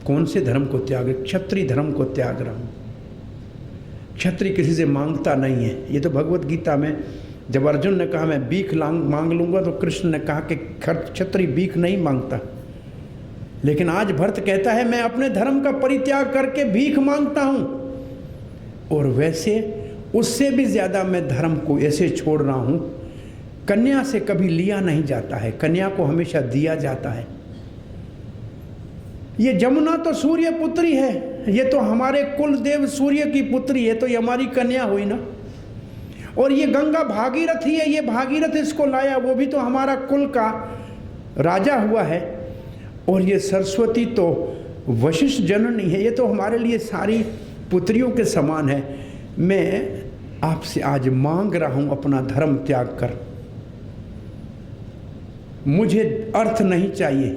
कौन से धर्म को त्याग? क्षत्रिय धर्म को त्याग रहा हूँ। क्षत्रिय किसी से मांगता नहीं है। ये तो भगवत गीता में जब अर्जुन ने कहा मैं भीख मांग लूंगा, तो कृष्ण ने कहा कि क्षत्रिय भीख नहीं मांगता। लेकिन आज भरत कहता है मैं अपने धर्म का परित्याग करके भीख मांगता हूं। और वैसे उससे भी ज्यादा मैं धर्म को ऐसे छोड़ रहा हूं, कन्या से कभी लिया नहीं जाता है, कन्या को हमेशा दिया जाता है। ये जमुना तो सूर्य पुत्री है, ये तो हमारे कुल देव सूर्य की पुत्री है, तो ये हमारी कन्या हुई ना। और ये गंगा भागीरथी है, ये भागीरथ इसको लाया, वो भी तो हमारा कुल का राजा हुआ है। और ये सरस्वती तो वशिष्ठ जननी है, ये तो हमारे लिए सारी पुत्रियों के समान है। मैं आपसे आज मांग रहा हूं अपना धर्म त्याग कर। मुझे अर्थ नहीं चाहिए,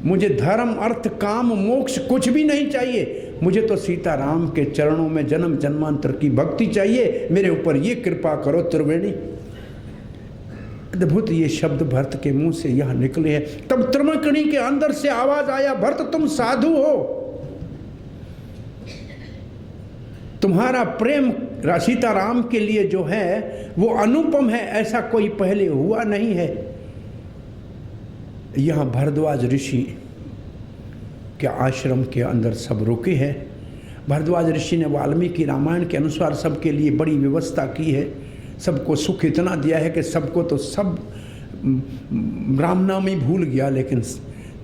मुझे धर्म अर्थ काम मोक्ष कुछ भी नहीं चाहिए। मुझे तो सीताराम के चरणों में जन्म जन्मांतर की भक्ति चाहिए। मेरे ऊपर ये कृपा करो त्रिवेणी। अद्भुत ये शब्द भरत के मुंह से यह निकले हैं। तब त्रिवेणी के अंदर से आवाज आया, भरत तुम साधु हो, तुम्हारा प्रेम सीताराम के लिए जो है वो अनुपम है, ऐसा कोई पहले हुआ नहीं है। यहाँ भरद्वाज ऋषि के आश्रम के अंदर सब रुके हैं। भरद्वाज ऋषि ने वाल्मीकि रामायण के अनुसार सबके लिए बड़ी व्यवस्था की है। सबको सुख इतना दिया है कि सबको तो सब राम नाम ही भूल गया। लेकिन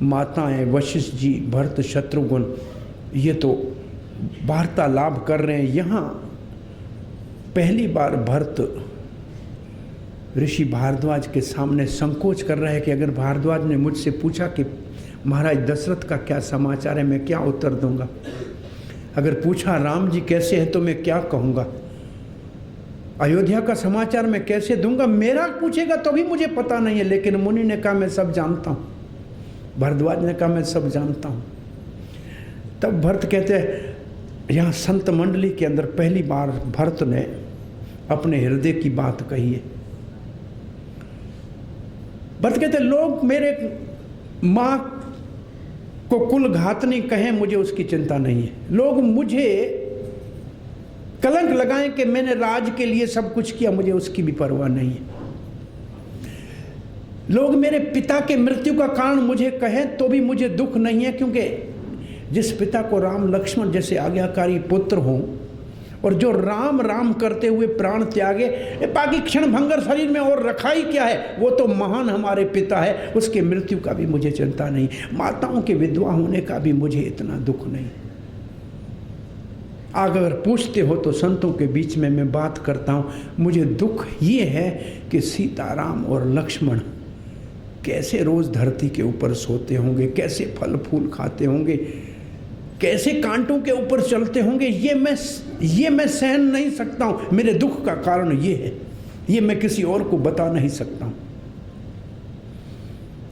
माताएं वशिष्ठ जी, भरत, शत्रुघ्न ये तो वार्तालाप कर रहे हैं। यहाँ पहली बार भरत ऋषि भारद्वाज के सामने संकोच कर रहा है कि अगर भारद्वाज ने मुझसे पूछा कि महाराज दशरथ का क्या समाचार है, मैं क्या उत्तर दूंगा। अगर पूछा राम जी कैसे हैं तो मैं क्या कहूँगा। अयोध्या का समाचार मैं कैसे दूंगा। मेरा पूछेगा तो भी मुझे पता नहीं है। लेकिन मुनि ने कहा मैं सब जानता हूँ, भारद्वाज ने कहा मैं सब जानता हूँ। तब भरत कहते हैं, यहाँ संत मंडली के अंदर पहली बार भरत ने अपने हृदय की बात कही है। भरत कहते लोग मेरे माँ को कुल घातनी कहें, मुझे उसकी चिंता नहीं है। लोग मुझे कलंक लगाएं कि मैंने राज के लिए सब कुछ किया, मुझे उसकी भी परवाह नहीं है। लोग मेरे पिता के मृत्यु का कारण मुझे कहें तो भी मुझे दुख नहीं है, क्योंकि जिस पिता को राम लक्ष्मण जैसे आज्ञाकारी पुत्र हों और जो राम राम करते हुए प्राण त्यागे, बाकी क्षण भंगर शरीर में और रखा ही क्या है, वो तो महान हमारे पिता है, उसके मृत्यु का भी मुझे चिंता नहीं। माताओं के विधवा होने का भी मुझे इतना दुख नहीं। अगर पूछते हो तो संतों के बीच में मैं बात करता हूँ। मुझे दुख ये है कि सीताराम और लक्ष्मण कैसे रोज धरती के ऊपर सोते होंगे, कैसे फल फूल खाते होंगे, कैसे कांटों के ऊपर चलते होंगे। ये मैं सहन नहीं सकता हूँ। मेरे दुख का कारण ये है, ये मैं किसी और को बता नहीं सकता हूँ।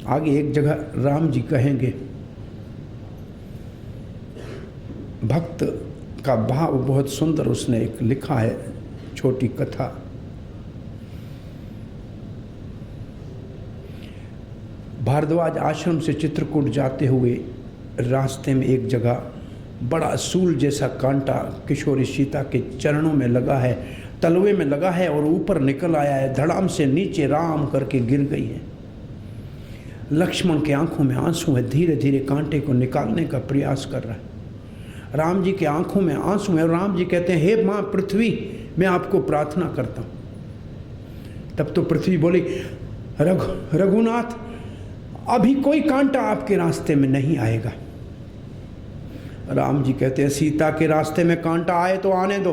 आगे एक जगह राम जी कहेंगे, भक्त का भाव बहुत सुंदर उसने एक लिखा है, छोटी कथा। भारद्वाज आश्रम से चित्रकूट जाते हुए रास्ते में एक जगह बड़ा सूल जैसा कांटा किशोरी सीता के चरणों में लगा है, तलवे में लगा है और ऊपर निकल आया है, धड़ाम से नीचे राम करके गिर गई है। लक्ष्मण के आंखों में आंसू है, धीरे धीरे कांटे को निकालने का प्रयास कर रहा है। राम जी के आंखों में आंसू है। राम जी कहते हैं, हे माँ पृथ्वी, मैं आपको प्रार्थना करता हूँ। तब तो पृथ्वी बोली, रघुनाथ, अभी कोई कांटा आपके रास्ते में नहीं आएगा। राम जी कहते हैं, सीता के रास्ते में कांटा आए तो आने दो,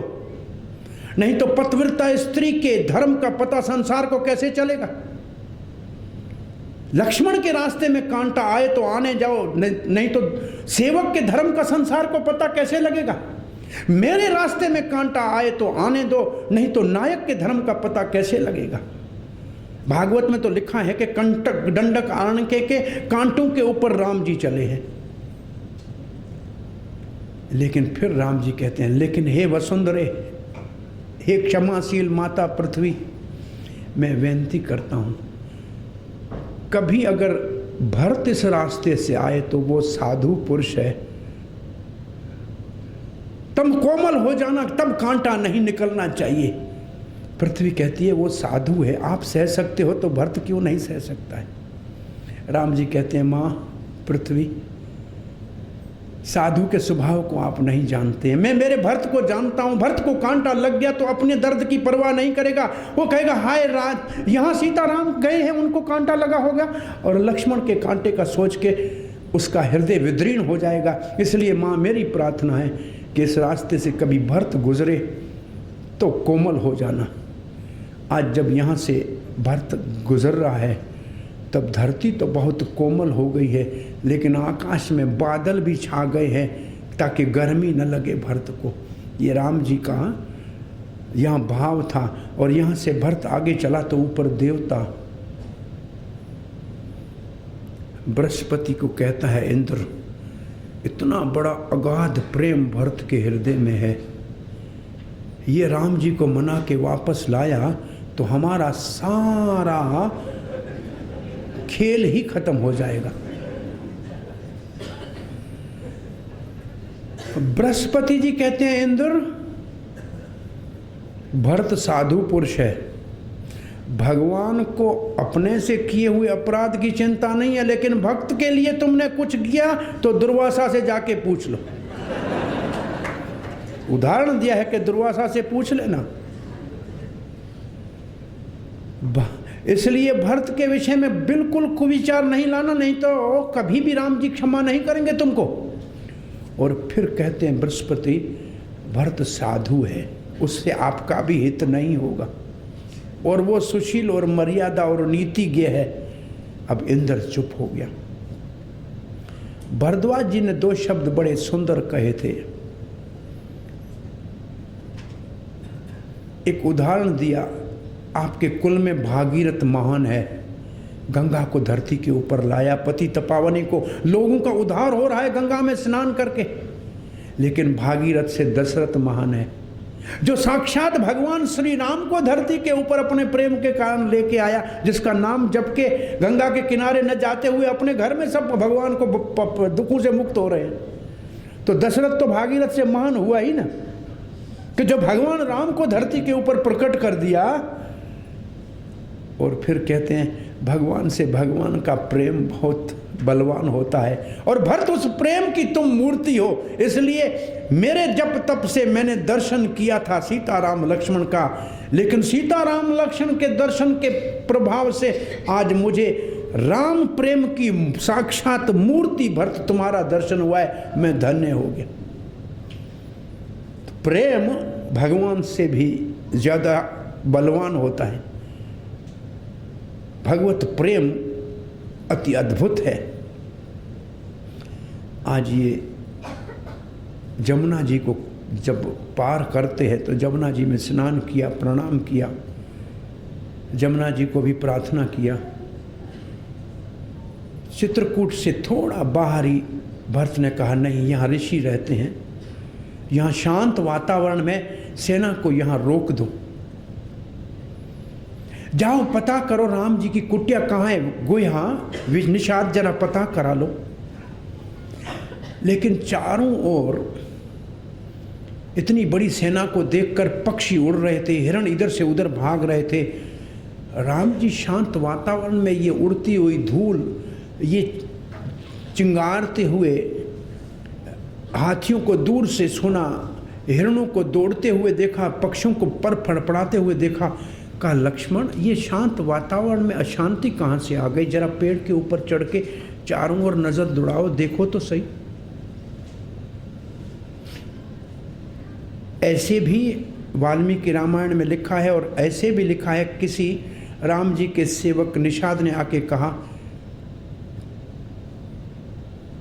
नहीं तो पतिव्रता स्त्री के धर्म का पता संसार को कैसे चलेगा? लक्ष्मण के रास्ते में कांटा आए तो आने जाओ, नहीं तो सेवक के धर्म का संसार को पता कैसे लगेगा? मेरे रास्ते में कांटा आए तो आने दो, नहीं तो नायक के धर्म का पता कैसे लगेगा? भागवत में तो लिखा है कि कंटक दंडक आरण्य के कांटों के ऊपर राम जी चले हैं। लेकिन फिर राम जी कहते हैं, लेकिन हे वसुंधरे, हे क्षमाशील माता पृथ्वी, मैं विनती करता हूं, कभी अगर भरत इस रास्ते से आए तो वो साधु पुरुष है, तब कोमल हो जाना, तब कांटा नहीं निकलना चाहिए। पृथ्वी कहती है वो साधु है, आप सह सकते हो तो भरत क्यों नहीं सह सकता है? राम जी कहते हैं, मां पृथ्वी, साधु के स्वभाव को आप नहीं जानते हैं, मैं मेरे भरत को जानता हूं। भरत को कांटा लग गया तो अपने दर्द की परवाह नहीं करेगा, वो कहेगा हाय राज, यहां सीताराम गए हैं उनको कांटा लगा होगा, और लक्ष्मण के कांटे का सोच के उसका हृदय विदीर्ण हो जाएगा। इसलिए मां मेरी प्रार्थना है कि इस रास्ते से कभी भरत गुजरे तो कोमल हो जाना। आज जब यहाँ से भरत गुजर रहा है तब धरती तो बहुत कोमल हो गई है, लेकिन आकाश में बादल भी छा गए हैं ताकि गर्मी न लगे भरत को। ये राम जी का यहाँ भाव था। और यहाँ से भरत आगे चला तो ऊपर देवता बृहस्पति को कहता है, इंद्र, इतना बड़ा अगाध प्रेम भरत के हृदय में है, ये राम जी को मना के वापस लाया तो हमारा सारा खेल ही खत्म हो जाएगा। बृहस्पति जी कहते हैं, इंद्र, भरत साधु पुरुष है, भगवान को अपने से किए हुए अपराध की चिंता नहीं है, लेकिन भक्त के लिए तुमने कुछ किया तो दुर्वासा से जाके पूछ लो। उदाहरण दिया है कि दुर्वासा से पूछ लेना। इसलिए भरत के विषय में बिल्कुल कुविचार नहीं लाना, नहीं तो कभी भी राम जी क्षमा नहीं करेंगे तुमको। और फिर कहते हैं बृहस्पति, भरत साधु है, उससे आपका भी हित नहीं होगा, और वो सुशील और मर्यादा और नीतिज्ञ है। अब इंद्र चुप हो गया। भरद्वाज जी ने दो शब्द बड़े सुंदर कहे थे। एक उदाहरण दिया, आपके कुल में भागीरथ महान है, गंगा को धरती के ऊपर लाया, पति तपावनी को, लोगों का उद्धार हो रहा है गंगा में स्नान करके। लेकिन भागीरथ से दशरथ महान है, जो साक्षात भगवान श्री राम को धरती के ऊपर अपने प्रेम के कारण लेके आया, जिसका नाम जप के गंगा के किनारे न जाते हुए अपने घर में सब भगवान को दुखों से मुक्त हो रहे हैं। तो दशरथ तो भागीरथ से महान हुआ ही ना, कि जो भगवान राम को धरती के ऊपर प्रकट कर दिया। और फिर कहते हैं भगवान से भगवान का प्रेम बहुत बलवान होता है, और भरत उस प्रेम की तुम मूर्ति हो। इसलिए मेरे जप तप से मैंने दर्शन किया था सीताराम लक्ष्मण का, लेकिन सीताराम लक्ष्मण के दर्शन के प्रभाव से आज मुझे राम प्रेम की साक्षात मूर्ति भरत तुम्हारा दर्शन हुआ है, मैं धन्य हो गया। तो प्रेम भगवान से भी ज्यादा बलवान होता है। भगवत प्रेम अति अद्भुत है। आज ये जमुना जी को जब पार करते हैं तो जमुना जी में स्नान किया, प्रणाम किया, जमुना जी को भी प्रार्थना किया। चित्रकूट से थोड़ा बाहरी भरत ने कहा, नहीं, यहाँ ऋषि रहते हैं, यहाँ शांत वातावरण में सेना को यहाँ रोक दो, जाओ पता करो राम जी की कुटिया कहाँ है, गुहा निषाद जरा पता करा लो। लेकिन चारों ओर इतनी बड़ी सेना को देखकर पक्षी उड़ रहे थे, हिरण इधर से उधर भाग रहे थे। राम जी शांत वातावरण में ये उड़ती हुई धूल, ये चिंगारते हुए हाथियों को दूर से सुना, हिरणों को दौड़ते हुए देखा, पक्षियों को पर फड़फड़ाते हुए देखा। कहा, लक्ष्मण, ये शांत वातावरण में अशांति कहाँ से आ गई? जरा पेड़ के ऊपर चढ़ के चारों ओर नजर दौड़ाओ, देखो तो सही। ऐसे भी वाल्मीकि रामायण में लिखा है और ऐसे भी लिखा है, किसी राम जी के सेवक निषाद ने आके कहा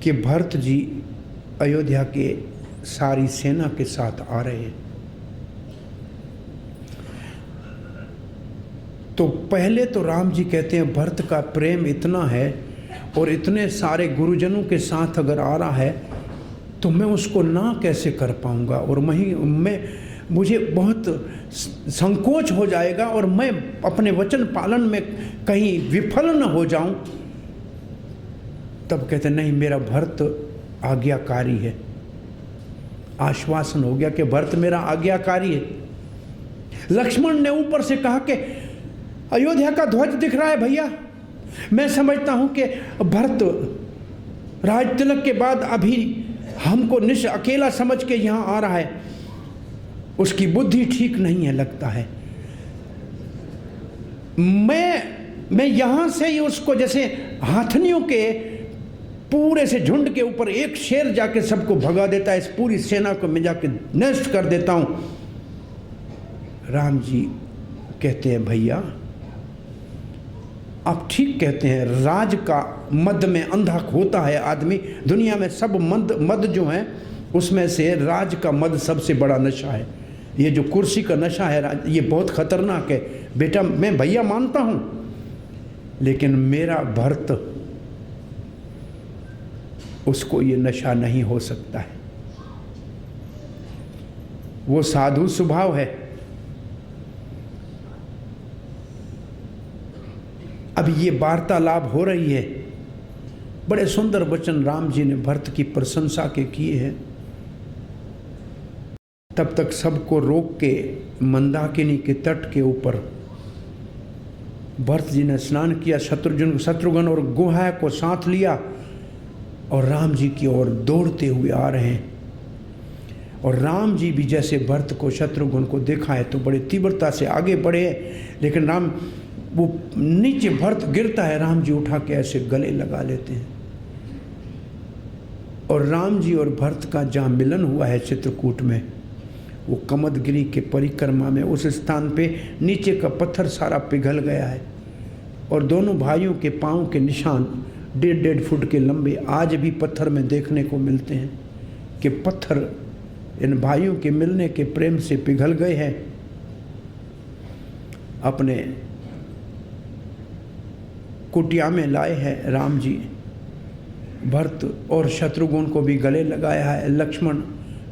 कि भरत जी अयोध्या के सारी सेना के साथ आ रहे हैं। तो पहले तो राम जी कहते हैं भरत का प्रेम इतना है और इतने सारे गुरुजनों के साथ अगर आ रहा है तो मैं उसको ना कैसे कर पाऊंगा, और मुझे बहुत संकोच हो जाएगा और मैं अपने वचन पालन में कहीं विफल न हो जाऊं। तब कहते नहीं, मेरा भरत आज्ञाकारी है। आश्वासन हो गया कि भरत मेरा आज्ञाकारी है। लक्ष्मण ने ऊपर से कहा कि अयोध्या का ध्वज दिख रहा है भैया, मैं समझता हूं कि भरत राज तिलक के बाद अभी हमको अकेला समझ के यहां आ रहा है, उसकी बुद्धि ठीक नहीं है लगता है। मैं यहां से ही उसको जैसे हाथनियों के पूरे से झुंड के ऊपर एक शेर जाके सबको भगा देता है, इस पूरी सेना को मैं जाके नष्ट कर देता हूं। राम जी कहते हैं भैया आप ठीक कहते हैं, राज का मद में अंधा होता है आदमी। दुनिया में सब मद जो है उसमें से राज का मद सबसे बड़ा नशा है। ये जो कुर्सी का नशा है ये बहुत खतरनाक है बेटा, मैं भैया मानता हूं, लेकिन मेरा भरत उसको ये नशा नहीं हो सकता है। वो साधु स्वभाव है। अब ये वार्तालाप हो रही है, बड़े सुंदर वचन राम जी ने भरत की प्रशंसा के किए हैं। तब तक सबको रोक के मंदाकिनी के तट के ऊपर भरत जी ने स्नान किया, शत्रुघ्न और गुहा को साथ लिया और राम जी की ओर दौड़ते हुए आ रहे हैं। और राम जी भी जैसे भरत को शत्रुघ्न को देखा है तो बड़े तीव्रता से आगे बढ़े, लेकिन वो नीचे भरत गिरता है, राम जी उठा के ऐसे गले लगा लेते हैं। और राम जी और भरत का जहाँ मिलन हुआ है चित्रकूट में, वो कमदगिरी के परिक्रमा में उस स्थान पे नीचे का पत्थर सारा पिघल गया है और दोनों भाइयों के पांव के निशान 1.5 फुट के लंबे आज भी पत्थर में देखने को मिलते हैं कि पत्थर इन भाइयों के मिलने के प्रेम से पिघल गए हैं। अपने कुटिया में लाए हैं राम जी, भरत और शत्रुघ्न को भी गले लगाया है। लक्ष्मण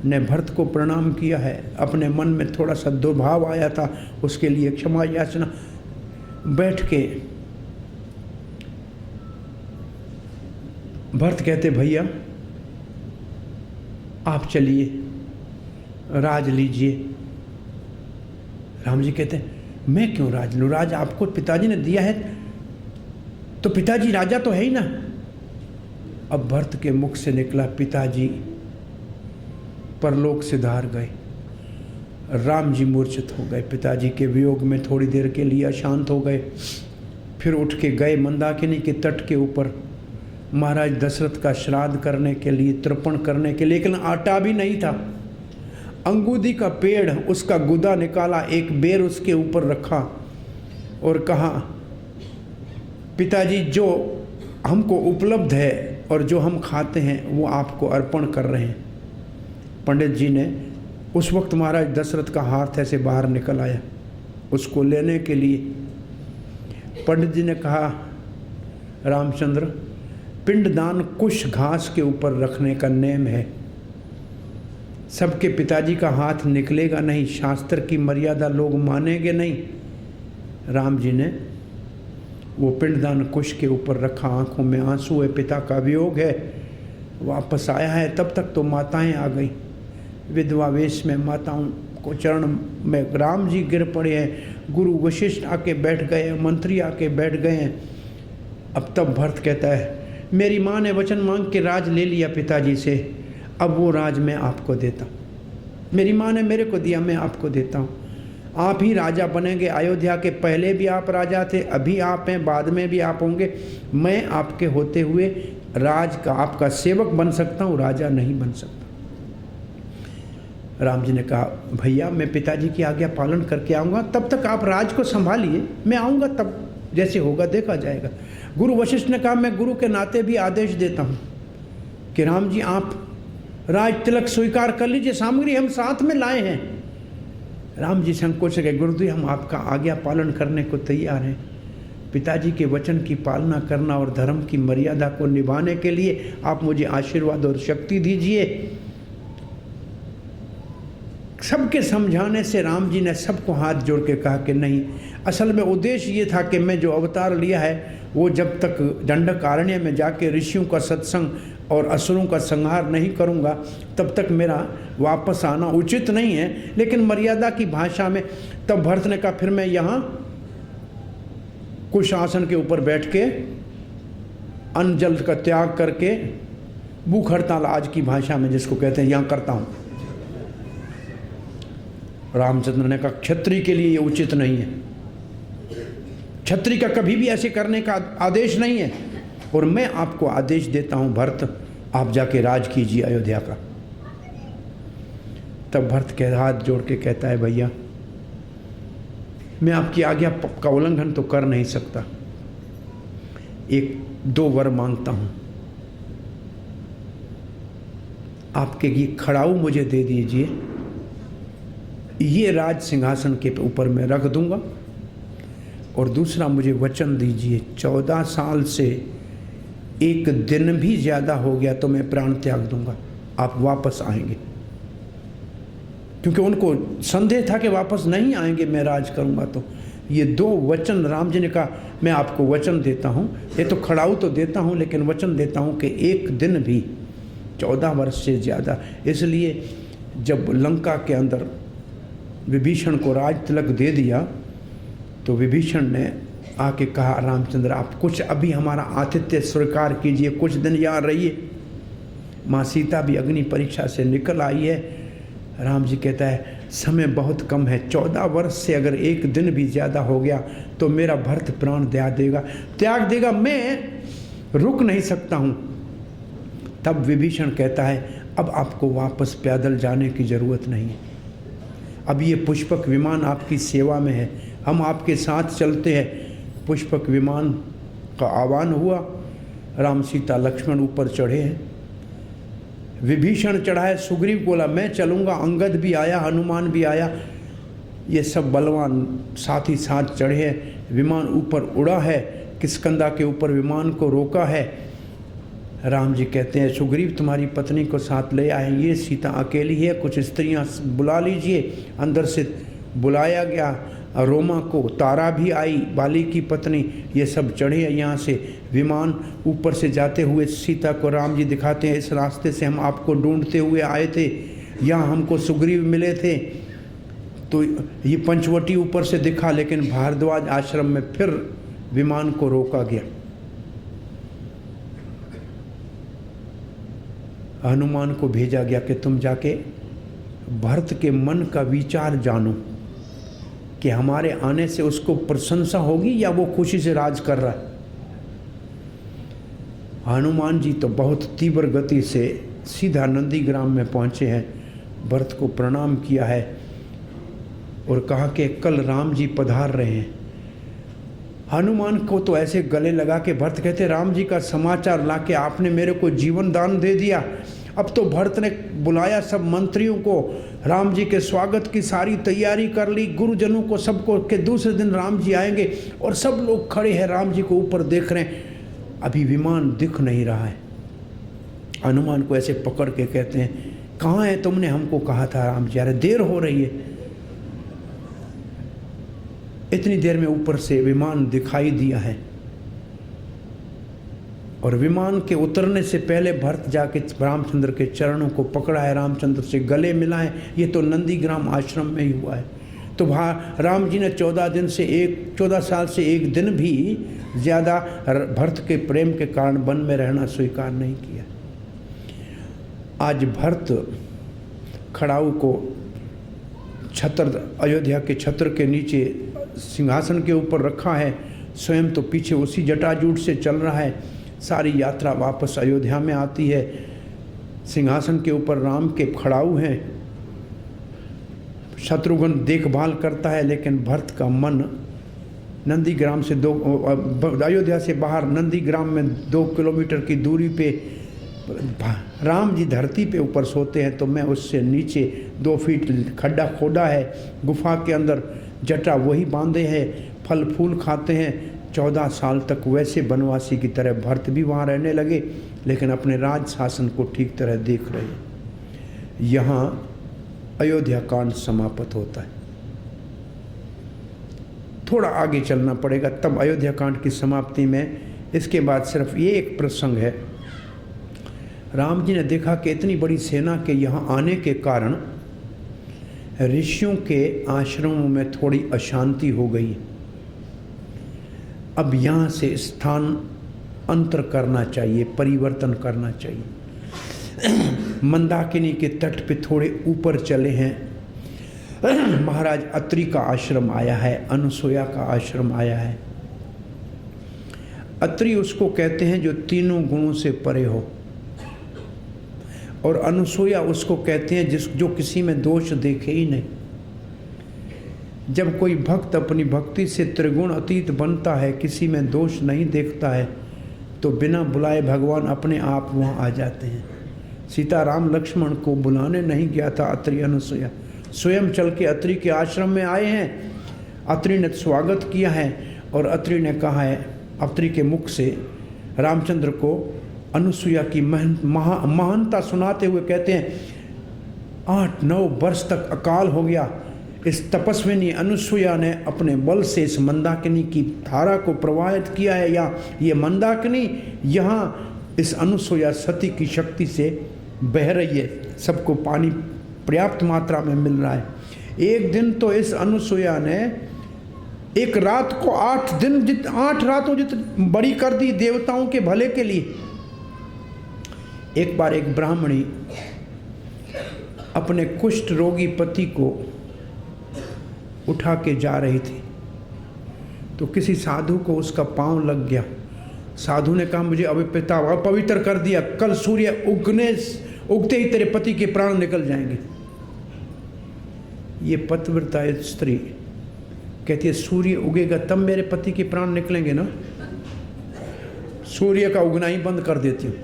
ने भरत को प्रणाम किया है, अपने मन में थोड़ा सा दुर्भाव आया था उसके लिए क्षमा याचना। बैठ के भरत कहते भैया आप चलिए राज लीजिए। राम जी कहते मैं क्यों राज लूं, राज आपको पिताजी ने दिया है तो पिताजी राजा तो है ही ना। अब भरत के मुख से निकला पिताजी परलोक से धार गए। राम जी मूर्छित हो गए, पिताजी के वियोग में थोड़ी देर के लिए अशांत हो गए। फिर उठ के गए मंदाकिनी के तट के ऊपर महाराज दशरथ का श्राद्ध करने के लिए, तर्पण करने के लिए, लेकिन आटा भी नहीं था। अंगूदी का पेड़, उसका गुदा निकाला, एक बेर उसके ऊपर रखा और कहा पिताजी जो हमको उपलब्ध है और जो हम खाते हैं वो आपको अर्पण कर रहे हैं। पंडित जी ने उस वक्त महाराज दशरथ का हाथ ऐसे बाहर निकल आया उसको लेने के लिए। पंडित जी ने कहा रामचंद्र पिंडदान कुश घास के ऊपर रखने का नेम है, सबके पिताजी का हाथ निकलेगा नहीं, शास्त्र की मर्यादा लोग मानेंगे नहीं। राम जी ने वो पिंडदान कुश के ऊपर रखा, आंखों में आंसू है, पिता का वियोग है, वापस आया है। तब तक तो माताएं आ गई, विधवा वेश में माताओं को चरण में राम जी गिर पड़े हैं। गुरु वशिष्ठ आके बैठ गए, मंत्री आके बैठ गए हैं। अब तब भरत कहता है मेरी माँ ने वचन मांग के राज ले लिया पिताजी से, अब वो राज मैं आपको देता हूँ। मेरी माँ ने मेरे को दिया, मैं आपको देता हूँ। आप ही राजा बनेंगे। अयोध्या के पहले भी आप राजा थे, अभी आप हैं, बाद में भी आप होंगे। मैं आपके होते हुए राज का आपका सेवक बन सकता हूँ, राजा नहीं बन सकता। राम जी ने कहा भैया मैं पिताजी की आज्ञा पालन करके आऊँगा, तब तक आप राज को संभालिए, मैं आऊँगा तब जैसे होगा देखा जाएगा। गुरु वशिष्ठ ने कहा मैं गुरु के नाते भी आदेश देता हूँ कि राम जी आप राज तिलक स्वीकार कर लीजिए, सामग्री हम साथ में लाए हैं। राम जी संकोच गए, गुरुदेव हम आपका आज्ञा पालन करने को तैयार हैं। पिताजी के वचन की पालना करना और धर्म की मर्यादा को निभाने के लिए आप मुझे आशीर्वाद और शक्ति दीजिए। सबके समझाने से राम जी ने सबको हाथ जोड़ के कहा कि नहीं, असल में उद्देश्य ये था कि मैं जो अवतार लिया है वो जब तक दंडकारण्य में जाके ऋषियों का सत्संग और असुरों का संहार नहीं करूँगा तब तक मेरा वापस आना उचित नहीं है। लेकिन मर्यादा की भाषा में तब भरत ने कहा फिर मैं यहाँ कुश आसन के ऊपर बैठ के अन्न जल का त्याग करके भूख हड़ताल आज की भाषा में जिसको कहते हैं यहाँ करता हूँ। रामचंद्र ने कहा क्षत्रिय के लिए ये उचित नहीं है, क्षत्रिय का कभी भी ऐसे करने का आदेश नहीं है, और मैं आपको आदेश देता हूं भरत आप जाके राज कीजिए अयोध्या का। तब भरत के हाथ जोड़ के कहता है भैया मैं आपकी आज्ञा का उल्लंघन तो कर नहीं सकता, एक दो वर मांगता हूं, आपके ये खड़ाऊ मुझे दे दीजिए, ये राज सिंहासन के ऊपर मैं रख दूंगा, और दूसरा मुझे वचन दीजिए 14 साल से एक दिन भी ज़्यादा हो गया तो मैं प्राण त्याग दूंगा, आप वापस आएंगे। क्योंकि उनको संदेह था कि वापस नहीं आएंगे मैं राज करूंगा। तो ये दो वचन राम जी ने कहा मैं आपको वचन देता हूँ, ये तो खड़ाऊ तो देता हूँ लेकिन वचन देता हूँ कि एक दिन भी 14 वर्ष से ज़्यादा। इसलिए जब लंका के अंदर विभीषण को राज तिलक दे दिया तो विभीषण ने आके कहा रामचंद्र आप कुछ अभी हमारा आतिथ्य स्वीकार कीजिए, कुछ दिन यहाँ रहिए। माँ सीता भी अग्नि परीक्षा से निकल आई है। राम जी कहता है समय बहुत कम है, 14 वर्ष से अगर एक दिन भी ज़्यादा हो गया तो मेरा भरत प्राण त्याग देगा, मैं रुक नहीं सकता हूँ। तब विभीषण कहता है अब आपको वापस पैदल जाने की ज़रूरत नहीं है, अब ये पुष्पक विमान आपकी सेवा में है, हम आपके साथ चलते हैं। पुष्पक विमान का आह्वान हुआ, राम सीता लक्ष्मण ऊपर चढ़े हैं, विभीषण चढ़ा है, सुग्रीव बोला मैं चलूँगा, अंगद भी आया, हनुमान भी आया, ये सब बलवान साथ ही साथ चढ़े हैं। विमान ऊपर उड़ा है, किष्किंधा के ऊपर विमान को रोका है। राम जी कहते हैं सुग्रीव तुम्हारी पत्नी को साथ ले आएंगे, सीता अकेली है, कुछ स्त्रियां बुला लीजिए। अंदर से बुलाया गया, रोमा को, तारा भी आई बाली की पत्नी, ये सब चढ़े यहाँ से। विमान ऊपर से जाते हुए सीता को राम जी दिखाते हैं इस रास्ते से हम आपको ढूंढते हुए आए थे, यहाँ हमको सुग्रीव मिले थे। तो ये पंचवटी ऊपर से दिखा, लेकिन भारद्वाज आश्रम में फिर विमान को रोका गया। हनुमान को भेजा गया कि तुम जाके भरत के मन का विचार जानो कि हमारे आने से उसको प्रशंसा होगी या वो खुशी से राज कर रहा है। हनुमान जी तो बहुत तीव्र गति से सीधा नंदीग्राम में पहुंचे हैं, भरत को प्रणाम किया है और कहा कि कल राम जी पधार रहे हैं। हनुमान को तो ऐसे गले लगा के भरत कहते राम जी का समाचार लाके आपने मेरे को जीवन दान दे दिया। अब तो भरत ने बुलाया सब मंत्रियों को, राम जी के स्वागत की सारी तैयारी कर ली, गुरुजनों को सबको, कि दूसरे दिन राम जी आएंगे, और सब लोग खड़े हैं राम जी को ऊपर देख रहे हैं। अभी विमान दिख नहीं रहा है। हनुमान को ऐसे पकड़ के कहते हैं कहाँ है तुमने हमको कहा था राम जी, अरे देर हो रही है। इतनी देर में ऊपर से विमान दिखाई दिया है, और विमान के उतरने से पहले भरत जाके रामचंद्र के चरणों को पकड़ा है, रामचंद्र से गले मिला है। ये तो नंदीग्राम आश्रम में ही हुआ है। तो राम जी ने 14 साल से एक दिन भी ज़्यादा भरत के प्रेम के कारण वन में रहना स्वीकार नहीं किया। आज भरत खड़ाऊ को छत्र, अयोध्या के छत्र के नीचे सिंहासन के ऊपर रखा है, स्वयं तो पीछे उसी जटाजूट से चल रहा है। सारी यात्रा वापस अयोध्या में आती है। सिंहासन के ऊपर राम के खड़ाऊ हैं, शत्रुघ्न देखभाल करता है, लेकिन भरत का मन नंदीग्राम से अयोध्या से बाहर नंदीग्राम में 2 किलोमीटर की दूरी पे राम जी धरती पे ऊपर सोते हैं, तो मैं उससे नीचे 2 फीट खड्डा खोदा है, गुफा के अंदर जटा वही बांधे हैं, फल फूल खाते हैं। 14 साल तक वैसे बनवासी की तरह भरत भी वहाँ रहने लगे, लेकिन अपने राज शासन को ठीक तरह देख रहे। यहाँ अयोध्या कांड समाप्त होता है। थोड़ा आगे चलना पड़ेगा, तब अयोध्या कांड की समाप्ति में इसके बाद सिर्फ ये एक प्रसंग है। राम जी ने देखा कि इतनी बड़ी सेना के यहाँ आने के कारण ऋषियों के आश्रमों में थोड़ी अशांति हो गई। अब यहाँ से स्थान अंतर करना चाहिए, परिवर्तन करना चाहिए। मंदाकिनी के तट पे थोड़े ऊपर चले हैं। महाराज अत्रि का आश्रम आया है, अनुसुया का आश्रम आया है। अत्रि उसको कहते हैं जो तीनों गुणों से परे हो, और अनुसुया उसको कहते हैं जो किसी में दोष देखे ही नहीं। जब कोई भक्त अपनी भक्ति से त्रिगुण अतीत बनता है, किसी में दोष नहीं देखता है, तो बिना बुलाए भगवान अपने आप वहाँ आ जाते हैं। सीता राम लक्ष्मण को बुलाने नहीं गया था अत्रि अनुसुया, स्वयं चल के अत्रि के आश्रम में आए हैं। अत्रि ने स्वागत किया है, और अत्रि ने कहा है, अत्रि के मुख से रामचंद्र को अनुसुया की महानता सुनाते हुए कहते हैं, 8-9 वर्ष तक अकाल हो गया। इस तपस्विनी अनुसुया ने अपने बल से इस मंदाकिनी की धारा को प्रवाहित किया है, या ये मंदाकिनी यहाँ इस अनुसुया सती की शक्ति से बह रही है। सबको पानी पर्याप्त मात्रा में मिल रहा है। एक दिन तो इस अनुसुया ने एक रात को 8 रातों जितनी बड़ी कर दी देवताओं के भले के लिए। एक बार एक ब्राह्मणी अपने कुष्ठ रोगी पति को उठा के जा रही थी, तो किसी साधु को उसका पांव लग गया। साधु ने कहा, मुझे अपवित्र कर दिया, कल सूर्य उगते ही तेरे पति के प्राण निकल जाएंगे। ये पतिव्रता स्त्री कहती है, सूर्य उगेगा तब मेरे पति के प्राण निकलेंगे ना, सूर्य का उगना ही बंद कर देती हूँ।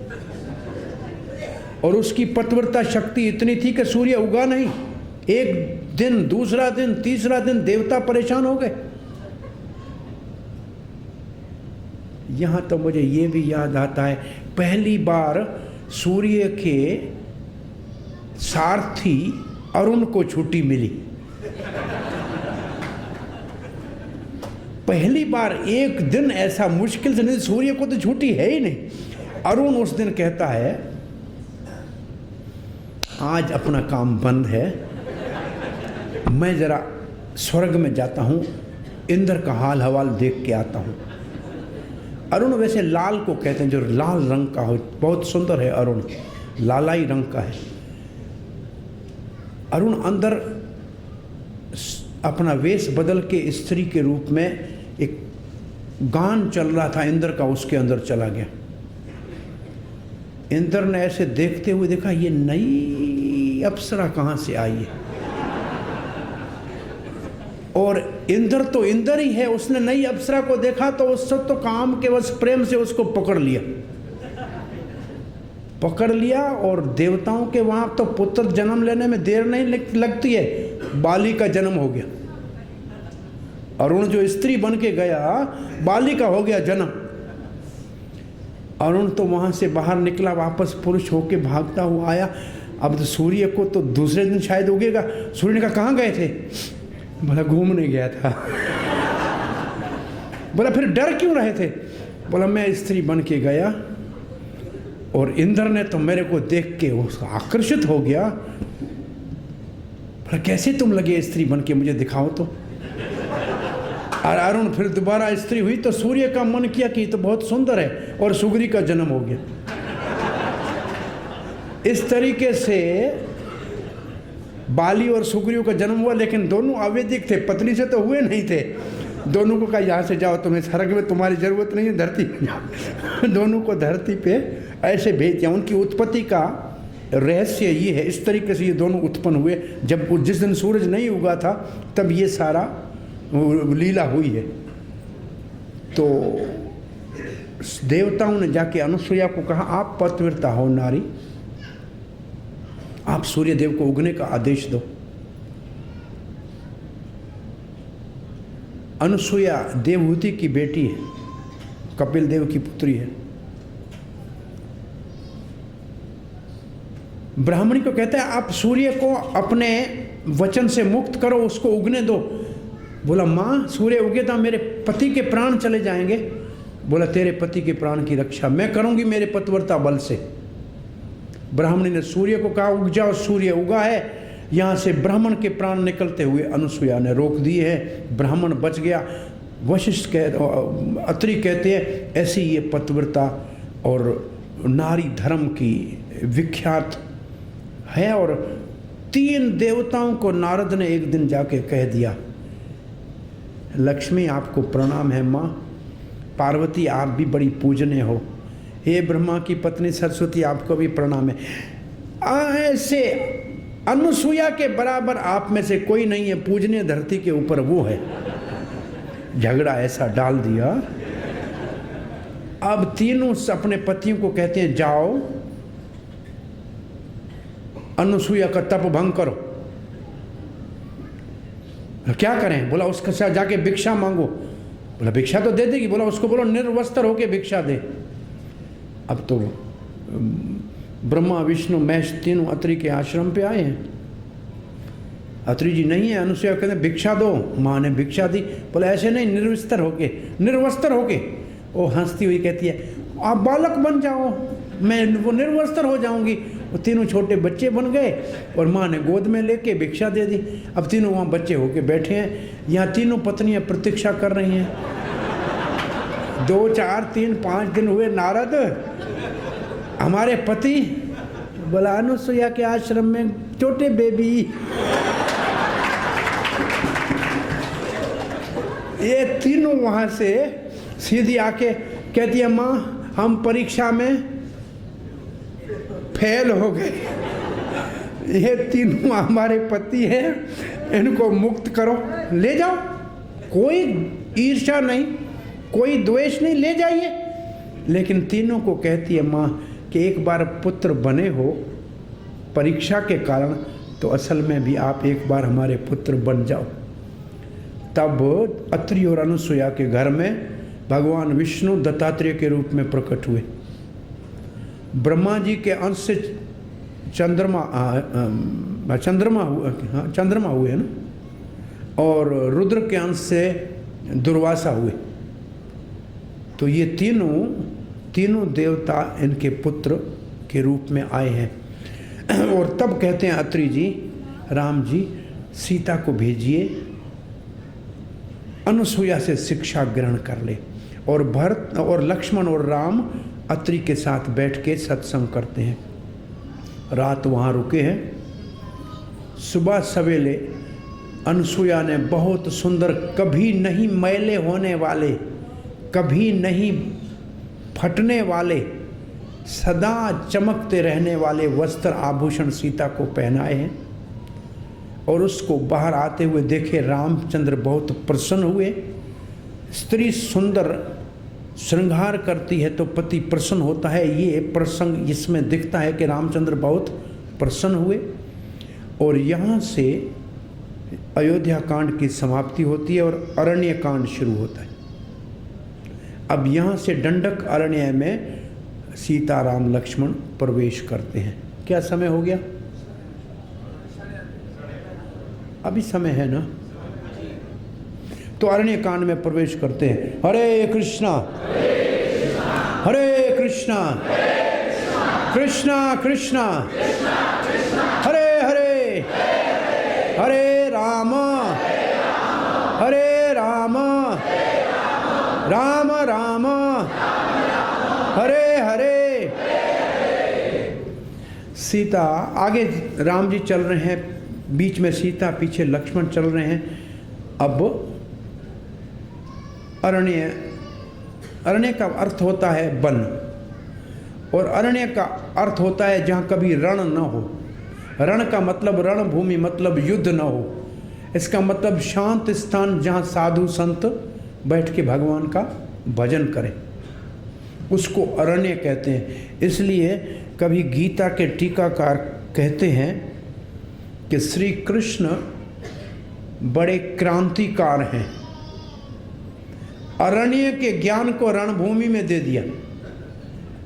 और उसकी पतिव्रता शक्ति इतनी थी कि सूर्य उगा नहीं। एक दिन, दूसरा दिन, तीसरा दिन देवता परेशान हो गए। यहां तो मुझे ये भी याद आता है, पहली बार सूर्य के सारथी अरुण को छुट्टी मिली। पहली बार एक दिन ऐसा मुश्किल से, नहीं सूर्य को तो छुट्टी है ही नहीं। अरुण उस दिन कहता है, आज अपना काम बंद है, मैं जरा स्वर्ग में जाता हूँ, इंद्र का हाल हवाल देख के आता हूँ। अरुण वैसे लाल को कहते हैं, जो लाल रंग का हो, बहुत सुंदर है अरुण, लालाई रंग का है। अरुण अंदर अपना वेश बदल के स्त्री के रूप में एक गान चल रहा था इंद्र का, उसके अंदर चला गया। इंद्र ने ऐसे देखते हुए देखा, ये नई अप्सरा कहाँ से आई है। और इंद्र तो इंद्र ही है, उसने नई अप्सरा को देखा तो उससे तो काम के बस प्रेम से उसको पकड़ लिया। और देवताओं के वहां तो पुत्र जन्म लेने में देर नहीं लगती है। बाली का जन्म हो गया। अरुण जो स्त्री बन के गया, बाली का हो गया जन्म। अरुण तो वहां से बाहर निकला, वापस पुरुष होके भागता हुआ आया। अब तो सूर्य को तो दूसरे दिन शायद उगेगा। सूर्य ने कहा, कहाँ गए थे? बोला, घूमने गया था। बोला, फिर डर क्यों रहे थे? बोला, मैं स्त्री बन के गया और इंद्र ने तो मेरे को देख के उसका आकर्षित हो गया। बोला, कैसे तुम लगे स्त्री बन के, मुझे दिखाओ तो। और अरुण फिर दोबारा स्त्री हुई तो सूर्य का मन किया कि तो बहुत सुंदर है, और सुग्री का जन्म हो गया। इस तरीके से बाली और सुग्रीव का जन्म हुआ, लेकिन दोनों अवैदिक थे, पत्नी से तो हुए नहीं थे। दोनों को कहा, यहाँ से जाओ, तुम्हें स्वर्ग में तुम्हारी जरूरत नहीं है, धरती पे जाओ। दोनों को धरती पे ऐसे भेज दिया। उनकी उत्पत्ति का रहस्य ये है, इस तरीके से ये दोनों उत्पन्न हुए। जब जिस दिन सूरज नहीं उगा था तब ये सारा लीला हुई है। तो देवताओं ने जाके अनुसुईया को कहा, आप पतिव्रता हो नारी, आप सूर्य देव को उगने का आदेश दो। अनुसुईया देवहूति की बेटी है, कपिल देव की पुत्री है। ब्राह्मणी को कहता है, आप सूर्य को अपने वचन से मुक्त करो, उसको उगने दो। बोला, माँ सूर्य उगे तो मेरे पति के प्राण चले जाएंगे। बोला, तेरे पति के प्राण की रक्षा मैं करूंगी मेरे पतिव्रता बल से। ब्राह्मणी ने सूर्य को कहा, उग जाओ। सूर्य उगा है, यहाँ से ब्राह्मण के प्राण निकलते हुए अनुसुईया ने रोक दिए हैं, ब्राह्मण बच गया। वशिष्ठ अत्रि कहते हैं, ऐसी ये पतिव्रता और नारी धर्म की विख्यात है। और 3 देवताओं को नारद ने एक दिन जाके कह दिया, लक्ष्मी आपको प्रणाम है माँ, पार्वती आप भी बड़ी पूजनीय हो, हे ब्रह्मा की पत्नी सरस्वती आपको भी प्रणाम है। ऐसे अनुसुईया के बराबर आप में से कोई नहीं है, पूजनीय धरती के ऊपर वो है। झगड़ा ऐसा डाल दिया। अब तीनों अपने पतियों को कहते हैं, जाओ अनुसुईया का तप भंग करो। क्या करें? बोला, उसके साथ जाके भिक्षा मांगो। बोला, भिक्षा तो दे देगी। बोला, उसको बोलो निर्वस्त्र होके भिक्षा दे। अब तो ब्रह्मा विष्णु महेश तीनों अत्रि के आश्रम पे आए हैं। अत्रि जी नहीं है। अनुसुईया कहते हैं, भिक्षा दो। माँ ने भिक्षा दी। बोला, ऐसे नहीं, निर्वस्त्र होके। वो हंसती हुई कहती है, आप बालक बन जाओ, मैं वो निर्वस्त्र हो जाऊंगी। वो तीनों छोटे बच्चे बन गए और माँ ने गोद में लेके भिक्षा दे दी। अब तीनों वहाँ बच्चे होके बैठे हैं। यहाँ तीनों पत्नियाँ प्रतीक्षा कर रही हैं। 2, 4, 3, 5 दिन हुए। नारद, हमारे पति। बोला, अनुसुईया के आश्रम में छोटे बेबी। ये तीनों वहाँ से सीधी आके कहती है, माँ हम परीक्षा में फेल हो गए, ये तीनों हमारे पति हैं, इनको मुक्त करो, ले जाओ। कोई ईर्ष्या नहीं, कोई द्वेष नहीं, ले जाइए। लेकिन तीनों को कहती है माँ कि एक बार पुत्र बने हो परीक्षा के कारण, तो असल में भी आप एक बार हमारे पुत्र बन जाओ। तब अत्रि और अनुसुईया के घर में भगवान विष्णु दत्तात्रेय के रूप में प्रकट हुए। ब्रह्मा जी के अंश से चंद्रमा हुए ना, और रुद्र के अंश से दुर्वासा हुए। तो ये तीनों देवता इनके पुत्र के रूप में आए हैं। और तब कहते हैं अत्रि जी, राम जी सीता को भेजिए, अनुसुईया से शिक्षा ग्रहण कर ले। और भरत और लक्ष्मण और राम अत्रि के साथ बैठ के सत्संग करते हैं। रात वहाँ रुके हैं। सुबह सवेले अनुसुईया ने बहुत सुंदर, कभी नहीं मैले होने वाले, कभी नहीं फटने वाले, सदा चमकते रहने वाले वस्त्र आभूषण सीता को पहनाए हैं। और उसको बाहर आते हुए देखे रामचंद्र बहुत प्रसन्न हुए। स्त्री सुंदर श्रृंगार करती है तो पति प्रसन्न होता है। ये प्रसंग इसमें दिखता है कि रामचंद्र बहुत प्रसन्न हुए। और यहाँ से अयोध्या कांड की समाप्ति होती है और अरण्य कांड शुरू होता है। अब यहाँ से दंडक अरण्य में सीता राम लक्ष्मण प्रवेश करते हैं। क्या समय हो गया? अभी समय है ना? तो अरण्य कांड में प्रवेश करते हैं। हरे कृष्णा हरे कृष्णा कृष्णा कृष्णा हरे हरे हरे राम राम राम हरे हरे। सीता आगे, राम जी चल रहे हैं, बीच में सीता, पीछे लक्ष्मण चल रहे हैं। अब अरण्य का अर्थ होता है वन, और अरण्य का अर्थ होता है जहाँ कभी रण न हो। रण का मतलब रणभूमि, मतलब युद्ध न हो। इसका मतलब शांत स्थान जहाँ साधु संत बैठ के भगवान का भजन करें, उसको अरण्य कहते हैं। इसलिए कभी गीता के टीकाकार कहते हैं कि श्री कृष्ण बड़े क्रांतिकार हैं, अरण्य के ज्ञान को रणभूमि में दे दिया।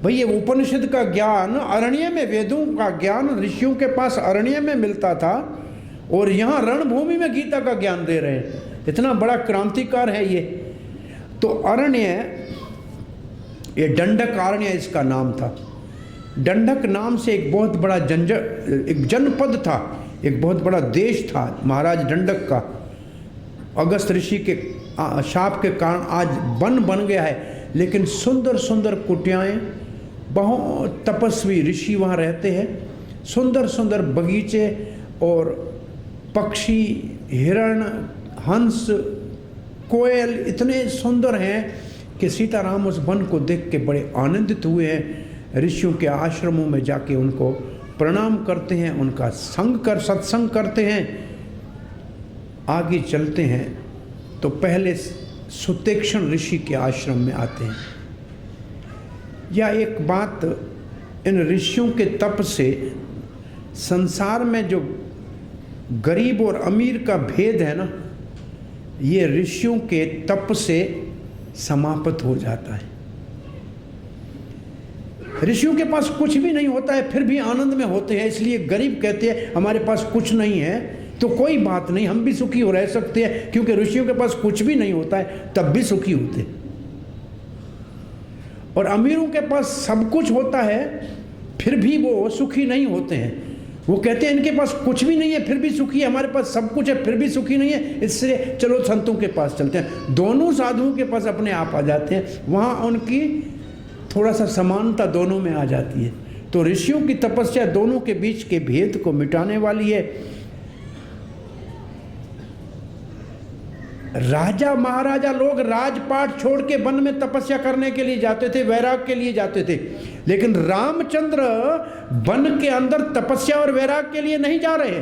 भाई ये उपनिषद का ज्ञान अरण्य में, वेदों का ज्ञान ऋषियों के पास अरण्य में मिलता था और यहाँ रणभूमि में गीता का ज्ञान दे रहे हैं। इतना बड़ा क्रांतिकार है ये। तो अरण्य, ये दंडक अरण्य इसका नाम था। दंडक नाम से एक बहुत बड़ा एक जनपद था, एक बहुत बड़ा देश था महाराज दंडक का। अगस्त ऋषि के शाप के कारण आज वन बन गया है, लेकिन सुंदर सुंदर कुटियाएं, बहुत तपस्वी ऋषि वहाँ रहते हैं। सुंदर सुंदर बगीचे और पक्षी, हिरण, हंस, कोयल इतने सुंदर हैं कि सीताराम उस वन को देख के बड़े आनंदित हुए हैं। ऋषियों के आश्रमों में जाके उनको प्रणाम करते हैं, उनका सत्संग करते हैं। आगे चलते हैं तो पहले सुतेक्षण ऋषि के आश्रम में आते हैं। यह एक बात, इन ऋषियों के तप से संसार में जो गरीब और अमीर का भेद है ना, ये ऋषियों के तप से समाप्त हो जाता है। ऋषियों के पास कुछ भी नहीं होता है, फिर भी आनंद में होते हैं। इसलिए गरीब कहते हैं हमारे पास कुछ नहीं है तो कोई बात नहीं, हम भी सुखी हो रह सकते हैं, क्योंकि ऋषियों के पास कुछ भी नहीं होता है तब भी सुखी होते हैं। और अमीरों के पास सब कुछ होता है फिर भी वो सुखी नहीं होते हैं। वो कहते हैं इनके पास कुछ भी नहीं है फिर भी सुखी है, हमारे पास सब कुछ है फिर भी सुखी नहीं है, इसलिए चलो संतों के पास चलते हैं। दोनों साधुओं के पास अपने आप आ जाते हैं, वहाँ उनकी थोड़ा सा समानता दोनों में आ जाती है। तो ऋषियों की तपस्या दोनों के बीच के भेद को मिटाने वाली है। राजा महाराजा लोग राजपाट छोड़ के वन में तपस्या करने के लिए जाते थे, वैराग के लिए जाते थे, लेकिन रामचंद्र वन के अंदर तपस्या और वैराग के लिए नहीं जा रहे।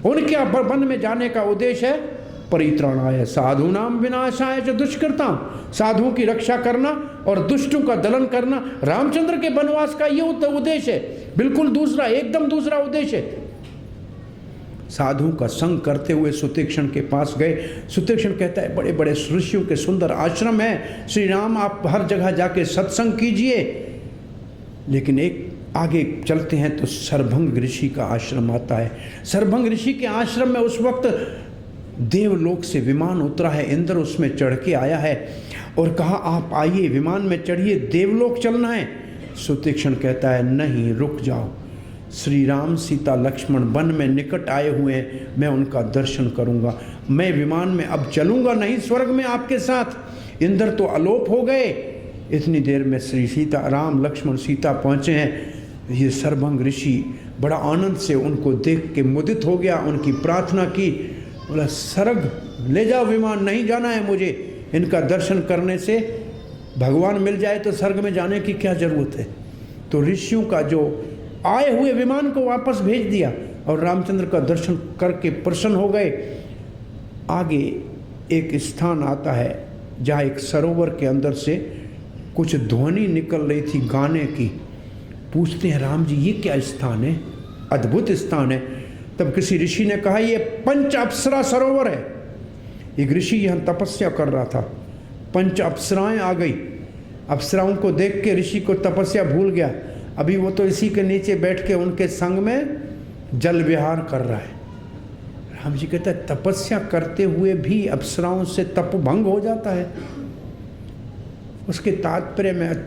उनके वन में जाने का उद्देश्य है परित्राणाय साधूनाम विनाशाय च दुष्कृताम, साधुओं की रक्षा करना और दुष्टों का दलन करना। रामचंद्र के वनवास का ये उद्देश्य है, बिल्कुल दूसरा, एकदम दूसरा उद्देश्य है। साधुओं का संग करते हुए सुतीक्षण के पास गए। सुतीक्षण कहता है बड़े बड़े ऋषियों के सुंदर आश्रम है, श्री राम आप हर जगह जाके सत्संग कीजिए। लेकिन एक आगे चलते हैं तो सरभंग ऋषि का आश्रम आता है। सरभंग ऋषि के आश्रम में उस वक्त देवलोक से विमान उतरा है, इंद्र उसमें चढ़ के आया है और कहा आप आइए विमान में चढ़िए, देवलोक चलना है। सुतीक्षण कहता है नहीं, रुक जाओ, श्री राम सीता लक्ष्मण वन में निकट आए हुए हैं, मैं उनका दर्शन करूंगा, मैं विमान में अब चलूंगा नहीं स्वर्ग में आपके साथ। इंद्र तो अलोप हो गए। इतनी देर में श्री सीता, राम लक्ष्मण सीता पहुँचे हैं। ये सरभंग ऋषि बड़ा आनंद से उनको देख के मुदित हो गया, उनकी प्रार्थना की, बोला स्वर्ग ले जाओ विमान, नहीं जाना है मुझे, इनका दर्शन करने से भगवान मिल जाए तो स्वर्ग में जाने की क्या ज़रूरत है। तो ऋषियों का जो आए हुए विमान को वापस भेज दिया और रामचंद्र का दर्शन करके प्रसन्न हो गए। आगे एक स्थान आता है जहाँ एक सरोवर के अंदर से कुछ ध्वनि निकल रही थी गाने की। पूछते हैं राम जी ये क्या स्थान है, अद्भुत स्थान है। तब किसी ऋषि ने कहा ये पंच अप्सरा सरोवर है। एक ऋषि यहाँ तपस्या कर रहा था, पंच अप्सराएं आ गई। अप्सराओं को देख के ऋषि को तपस्या भूल गया, अभी वो तो इसी के नीचे बैठ के उनके संग में जल विहार कर रहा है। राम जी कहते हैं तपस्या करते हुए भी अप्सराओं से तप भंग हो जाता है। उसके तात्पर्य में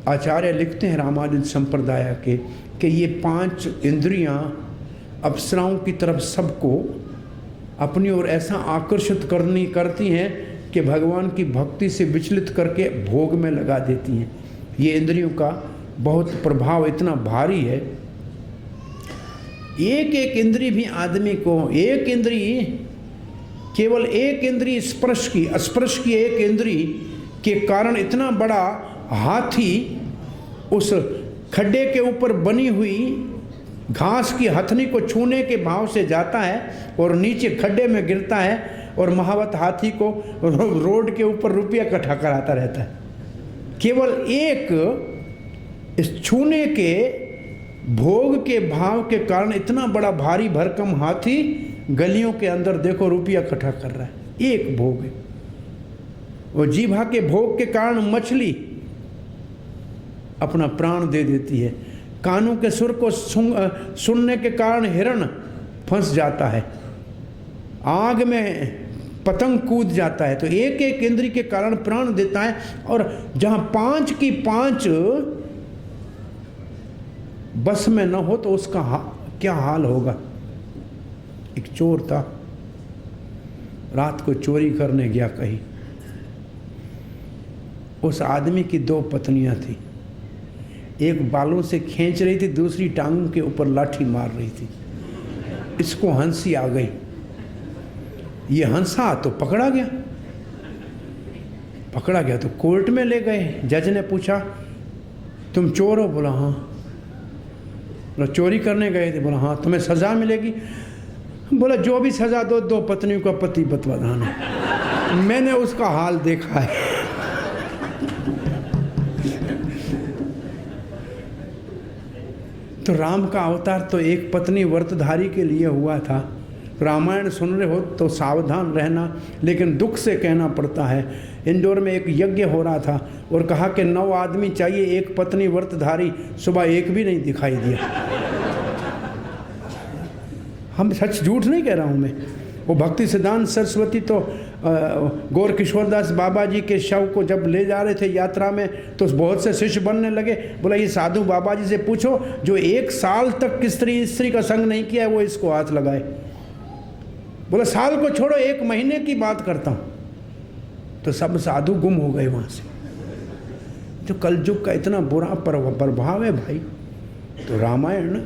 आचार्य लिखते हैं रामानुज संप्रदाय के कि ये 5 इंद्रियां अप्सराओं की तरफ सबको अपनी ओर ऐसा आकर्षित करती हैं कि भगवान की भक्ति से विचलित करके भोग में लगा देती हैं। ये इंद्रियों का बहुत प्रभाव इतना भारी है। एक एक इंद्री भी आदमी को, एक इंद्री, केवल एक इंद्री स्पर्श की एक इंद्री के कारण इतना बड़ा हाथी उस खड्डे के ऊपर बनी हुई घास की हथनी को छूने के भाव से जाता है और नीचे खड्डे में गिरता है और महावत हाथी को रोड के ऊपर रुपया इकट्ठा कराता रहता है। केवल एक इस छूने के भोग के भाव के कारण इतना बड़ा भारी भरकम हाथी गलियों के अंदर देखो रुपया इकट्ठा कर रहा है। एक भोग है। वो जीभा के भोग के कारण मछली अपना प्राण दे देती है। कानों के सुर को सुनने के कारण हिरण फंस जाता है। आग में पतंग कूद जाता है। तो एक एक इंद्री के कारण प्राण देता है। और जहां 5 की 5 बस में न हो तो उसका क्या हाल होगा। एक चोर था, रात को चोरी करने गया कहीं। उस आदमी की 2 पत्नियां थी। एक बालों से खींच रही थी, दूसरी टांगों के ऊपर लाठी मार रही थी। इसको हंसी आ गई। ये हंसा तो पकड़ा गया तो कोर्ट में ले गए। जज ने पूछा तुम चोर हो? बोला हाँ। बोला चोरी करने गए थे? बोला हाँ। तुम्हें सजा मिलेगी? बोला जो भी सजा दो, 2 पत्नियों का पति बतवाना। मैंने उसका हाल देखा है। तो राम का अवतार तो एक पत्नी व्रतधारी के लिए हुआ था। रामायण सुन रहे हो तो सावधान रहना, लेकिन दुख से कहना पड़ता है। इंदौर में एक यज्ञ हो रहा था और कहा कि 9 आदमी चाहिए, एक पत्नी व्रतधारी। सुबह एक भी नहीं दिखाई दिया। हम सच झूठ नहीं कह रहा हूँ मैं। वो भक्ति सिद्धांत सरस्वती तो गौर किशोरदास बाबा जी के शव को जब ले जा रहे थे यात्रा में, तो बहुत से शिष्य बनने लगे। बोला ये साधु बाबा जी से पूछो जो 1 साल तक स्त्री का संग नहीं किया है वो इसको हाथ लगाए। बोला साल को छोड़ो, 1 महीने की बात करता हूँ। तो सब साधु गुम हो गए वहाँ से। जो कलयुग का इतना बुरा प्रभाव है भाई। तो रामायण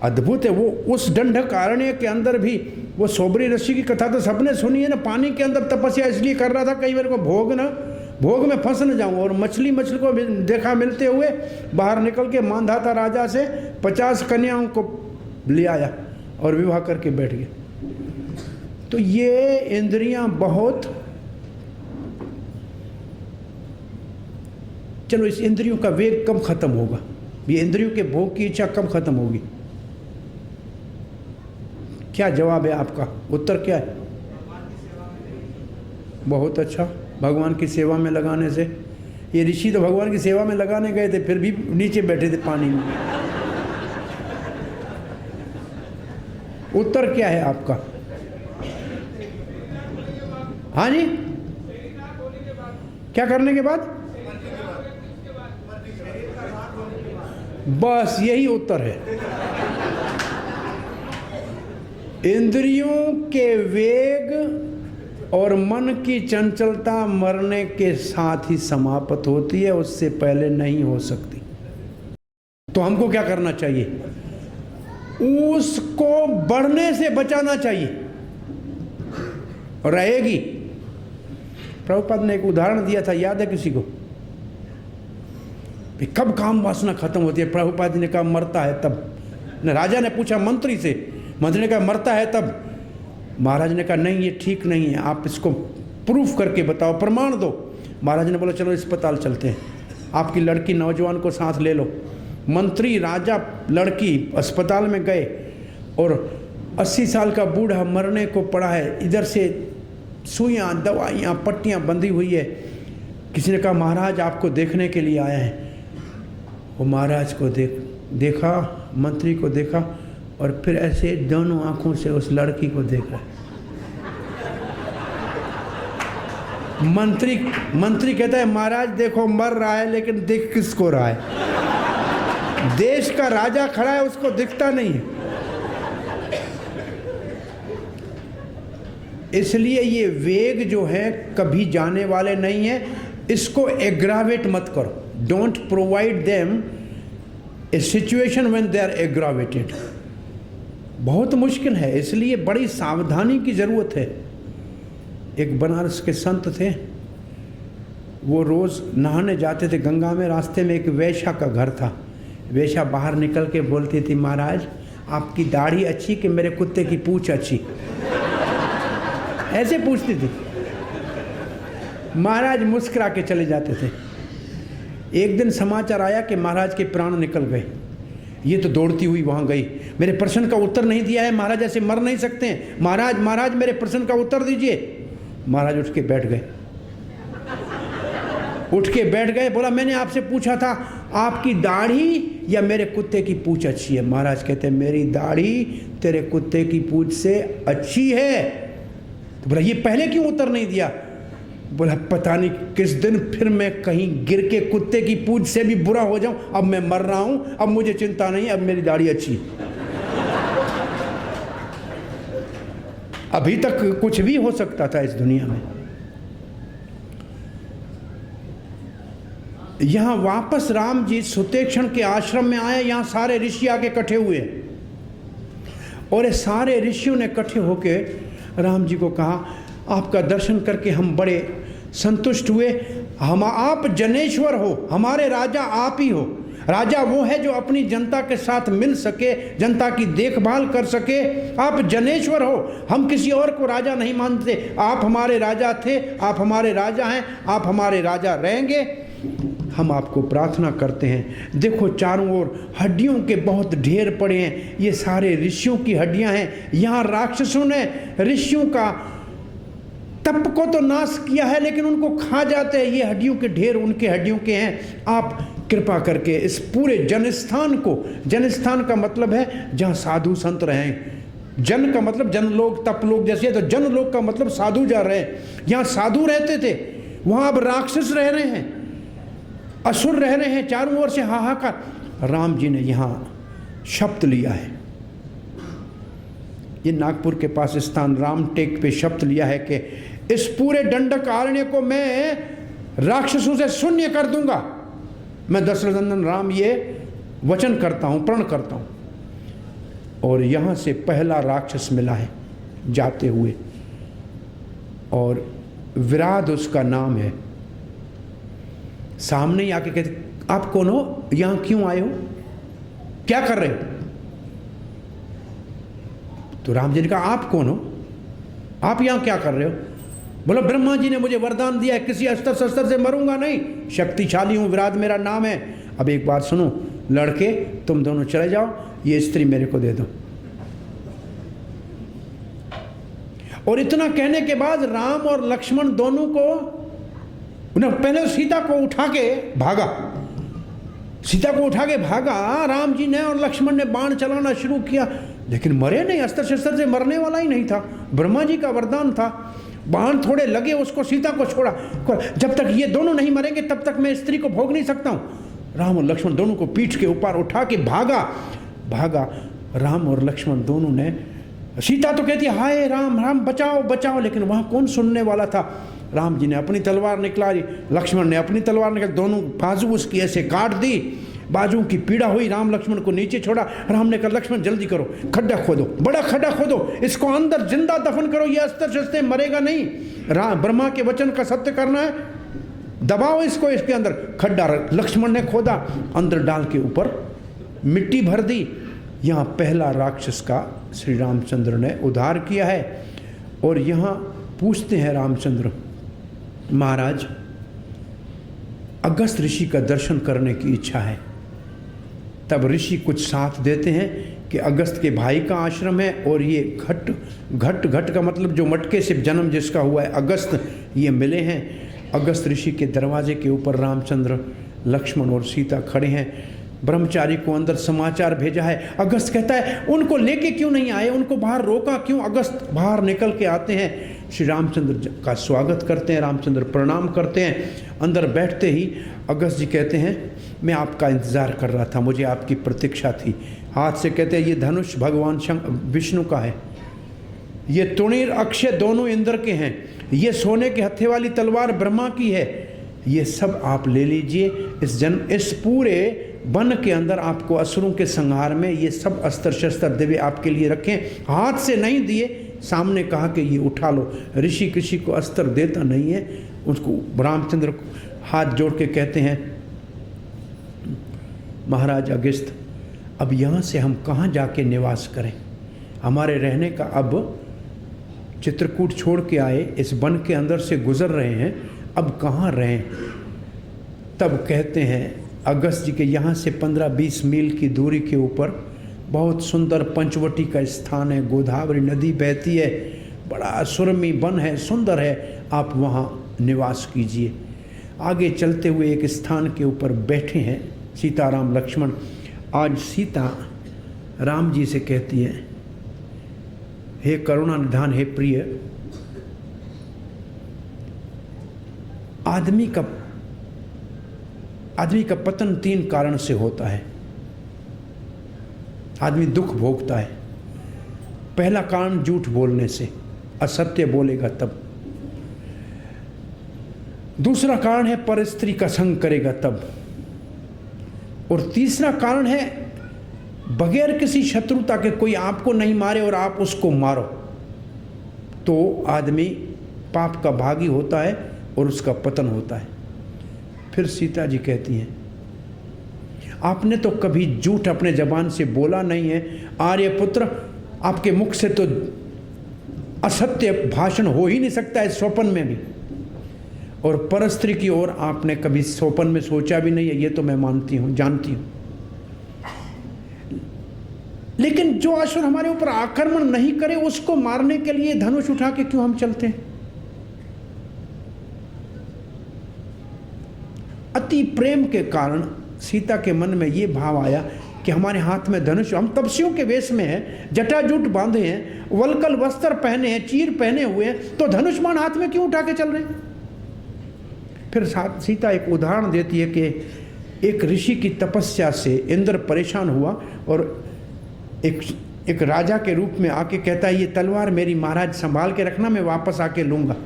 अद्भुत है। वो उस दंडकारण्य के अंदर भी वो सोबरी ऋषि की कथा तो सबने सुनी है ना। पानी के अंदर तपस्या इसलिए कर रहा था कई बार को भोग में फंस न जाऊं। और मछली को देखा मिलते हुए बाहर निकल के मानधाता राजा से 50 कन्याओं को ले आया और विवाह करके बैठ गया। तो ये इंद्रियां बहुत, चलो इस इंद्रियों का वेग कब खत्म होगा? ये इंद्रियों के भोग की इच्छा कब खत्म होगी? क्या जवाब है आपका? उत्तर क्या है? बहुत अच्छा। भगवान की सेवा में लगाने से। ये ऋषि तो भगवान की सेवा में लगाने गए थे, फिर भी नीचे बैठे थे पानी में। उत्तर क्या है आपका? हाँ जी, क्या करने के बाद? बस यही उत्तर है। इंद्रियों के वेग और मन की चंचलता मरने के साथ ही समाप्त होती है, उससे पहले नहीं हो सकती। तो हमको क्या करना चाहिए? उसको बढ़ने से बचाना चाहिए। रहेगी। प्रभुपाद ने एक उदाहरण दिया था, याद है किसी को? कब काम वासना खत्म होती है? प्रभुपाद जी ने कहा मरता है तब। राजा ने पूछा मंत्री से, मंत्री ने कहा मरता है तब। महाराज ने कहा नहीं ये ठीक नहीं है, आप इसको प्रूफ करके बताओ, प्रमाण दो। महाराज ने बोला चलो अस्पताल चलते हैं, आपकी लड़की नौजवान को साथ ले लो। मंत्री, राजा, लड़की अस्पताल में गए और 80 साल का बूढ़ा मरने को पड़ा है। इधर से सुइयाँ, दवाइयाँ, पट्टियाँ बंधी हुई है। किसी ने कहा महाराज आपको देखने के लिए आए हैं। वो महाराज को देखा, मंत्री को देखा और फिर ऐसे दोनों आंखों से उस लड़की को देख रहा। मंत्री कहता है महाराज देखो मर रहा है, लेकिन दिख किसको रहा है? देश का राजा खड़ा है, उसको दिखता नहीं है। इसलिए ये वेग जो है कभी जाने वाले नहीं है। इसको एग्रावेट मत करो। Don't provide them a situation when they are aggravated. बहुत मुश्किल है, इसलिए बड़ी सावधानी की जरूरत है। एक बनारस के संत थे, वो रोज़ नहाने जाते थे गंगा में। रास्ते में एक वैश्या का घर था। वैश्या बाहर निकल के बोलती थी, महाराज आपकी दाढ़ी अच्छी कि मेरे कुत्ते की पूंछ अच्छी? ऐसे पूछती थी। महाराज मुस्कुरा के चले जाते थे। एक दिन समाचार आया कि महाराज के प्राण निकल गए। ये तो दौड़ती हुई वहाँ गई, मेरे प्रश्न का उत्तर नहीं दिया है, महाराज ऐसे मर नहीं सकते हैं, महाराज महाराज मेरे प्रश्न का उत्तर दीजिए। महाराज उठ के बैठ गए। बोला मैंने आपसे पूछा था आपकी दाढ़ी या मेरे कुत्ते की पूंछ अच्छी है? महाराज कहते हैं मेरी दाढ़ी तेरे कुत्ते की पूंछ से अच्छी है। तो बोला ये पहले क्यों उत्तर नहीं दिया? बोला पता नहीं किस दिन फिर मैं कहीं गिर के कुत्ते की पूंछ से भी बुरा हो जाऊं। अब मैं मर रहा हूं, अब मुझे चिंता नहीं, अब मेरी दाढ़ी अच्छी। अभी तक कुछ भी हो सकता था इस दुनिया में। यहां वापस राम जी सुतेक्षण के आश्रम में आए। यहां सारे ऋषि आके इकट्ठे हुए और ये सारे ऋषियों ने इकट्ठे होके राम जी को कहा आपका दर्शन करके हम बड़े संतुष्ट हुए। हम आप जनेश्वर हो, हमारे राजा आप ही हो। राजा वो है जो अपनी जनता के साथ मिल सके, जनता की देखभाल कर सके। आप जनेश्वर हो, हम किसी और को राजा नहीं मानते। आप हमारे राजा थे, आप हमारे राजा हैं, आप हमारे राजा रहेंगे। हम आपको प्रार्थना करते हैं। देखो चारों ओर हड्डियों के बहुत ढेर पड़े हैं, ये सारे ऋषियों की हड्डियां हैं। यहाँ राक्षसों ने ऋषियों का तप को तो नाश किया है, लेकिन उनको खा जाते हैं। ये हड्डियों के ढेर उनके हड्डियों के हैं। आप कृपा करके इस पूरे जनस्थान को, जनस्थान का मतलब है जहाँ साधु संत रहें। जन का मतलब जनलोक, तपलोक जैसे, तो जनलोक का मतलब साधु जा रहे हैं। यहाँ साधु रहते थे, वहाँ अब राक्षस रह रहे हैं, असुर रह रहे हैं, चारों ओर से हाहाकार। राम जी ने यहाँ शपथ लिया है। ये नागपुर के पास स्थान रामटेक पे शपथ लिया है कि इस पूरे दंडकारण्य को मैं राक्षसों से शून्य कर दूंगा। मैं दशरथनंदन राम ये वचन करता हूं, प्रण करता हूं। और यहां से पहला राक्षस मिला है जाते हुए, और विराट उसका नाम है। सामने ही आके कहते आप कौन हो, यहां क्यों आए हो, क्या कर रहे हो? तो राम जी ने कहा आप कौन हो, आप यहां क्या कर रहे हो? बोला ब्रह्मा जी ने मुझे वरदान दिया है, किसी अस्त्र शस्त्र से मरूंगा नहीं, शक्तिशाली हूं, विराट मेरा नाम है। अब एक बात सुनो, लड़के तुम दोनों चले जाओ, ये स्त्री मेरे को दे दो। और इतना कहने के बाद राम और लक्ष्मण दोनों को, पहले सीता को उठा के भागा, सीता को उठा के भागा राम जी ने, और लक्ष्मण ने बाण चलाना शुरू किया, लेकिन मरे नहीं, अस्त्र शस्त्र से मरने वाला ही नहीं था, ब्रह्मा जी का वरदान था। बाण थोड़े लगे, उसको सीता को छोड़ा, जब तक ये दोनों नहीं मरेंगे तब तक मैं स्त्री को भोग नहीं सकता हूं। राम और लक्ष्मण दोनों को पीठ के ऊपर उठा के भागा। राम और लक्ष्मण दोनों ने, सीता तो कहती हाय राम राम बचाओ बचाओ, लेकिन वहां कौन सुनने वाला था। राम जी ने अपनी तलवार निकाली, लक्ष्मण ने अपनी तलवार निकाली, दोनों बाजू उसकी ऐसे काट दी, बाजू की पीड़ा हुई। राम लक्ष्मण को नीचे छोड़ा। राम ने कहा लक्ष्मण जल्दी करो, खड्डा खोदो, बड़ा खड्डा खोदो, इसको अंदर जिंदा दफन करो, ये अस्त्र शस्त्र मरेगा नहीं। ब्रह्मा के वचन का सत्य करना है, दबाओ इसको, इसके अंदर खड्डा। लक्ष्मण ने खोदा, अंदर डाल के ऊपर मिट्टी भर दी। यहाँ पहला राक्षस का श्री रामचंद्र ने उद्धार किया है। और यहाँ पूछते हैं रामचंद्र, महाराज अगस्त ऋषि का दर्शन करने की इच्छा है। तब ऋषि कुछ साथ देते हैं कि अगस्त के भाई का आश्रम है, और ये घट का मतलब जो मटके से जन्म जिसका हुआ है अगस्त, ये मिले हैं। अगस्त ऋषि के दरवाजे के ऊपर रामचंद्र, लक्ष्मण और सीता खड़े हैं। ब्रह्मचारी को अंदर समाचार भेजा है। अगस्त कहता है उनको लेके क्यों नहीं आए, उनको बाहर रोका क्यों? अगस्त बाहर निकल के आते हैं, श्री रामचंद्र का स्वागत करते हैं। रामचंद्र प्रणाम करते हैं। अंदर बैठते ही अगस्त जी कहते हैं मैं आपका इंतज़ार कर रहा था, मुझे आपकी प्रतीक्षा थी। हाथ से कहते हैं ये धनुष भगवान विष्णु का है, ये तुणीर अक्षय दोनों इंद्र के हैं, ये सोने के हत्थे वाली तलवार ब्रह्मा की है, ये सब आप ले लीजिए। इस पूरे वन के अंदर आपको असुरों के संहार में ये सब अस्त्र शस्त्र दिव्य आपके लिए रखें। हाथ से नहीं दिए, सामने कहा कि ये उठा लो। ऋषि किसी को अस्त्र देता नहीं है, उसको रामचंद्र हाथ जोड़ के कहते हैं, महाराज अगस्त्य, अब यहाँ से हम कहाँ जाके निवास करें? हमारे रहने का, अब चित्रकूट छोड़ के आए, इस वन के अंदर से गुजर रहे हैं, अब कहाँ रहें? तब कहते हैं अगस्त जी के, यहाँ से 15-20 मील की दूरी के ऊपर बहुत सुंदर पंचवटी का स्थान है, गोदावरी नदी बहती है, बड़ा सुरमी वन है, सुंदर है, आप वहाँ निवास कीजिए। आगे चलते हुए एक स्थान के ऊपर बैठे हैं सीताराम लक्ष्मण। आज सीता राम जी से कहती है, हे करुणा निधान, हे प्रिय, आदमी का पतन 3 कारण से होता है। आदमी दुख भोगता है। पहला कारण झूठ बोलने से, असत्य बोलेगा तब। दूसरा कारण है परस्त्री का संग करेगा तब। और तीसरा कारण है बगैर किसी शत्रुता के कोई आपको नहीं मारे और आप उसको मारो, तो आदमी पाप का भागी होता है और उसका पतन होता है। फिर सीता जी कहती हैं, आपने तो कभी झूठ अपने जबान से बोला नहीं है आर्यपुत्र, आपके मुख से तो असत्य भाषण हो ही नहीं सकता है स्वप्न में भी, और परस्त्री की ओर आपने कभी स्वप्न में सोचा भी नहीं है, ये तो मैं मानती हूँ, जानती हूँ। लेकिन जो असुर हमारे ऊपर आक्रमण नहीं करे उसको मारने के लिए धनुष उठा के क्यों हम चलते हैं? अति प्रेम के कारण सीता के मन में ये भाव आया कि हमारे हाथ में धनुष, हम तपस्वियों के वेश में हैं, जटाजूट बांधे हैं, वलकल वस्त्र पहने हैं, चीर पहने हुए हैं, तो धनुष बाण हाथ में क्यों उठा के चल रहे हैं? फिर सीता एक उदाहरण देती है कि एक ऋषि की तपस्या से इंद्र परेशान हुआ और एक राजा के रूप में आके कहता है, ये तलवार मेरी महाराज संभाल के रखना, मैं वापस आके लूँगा।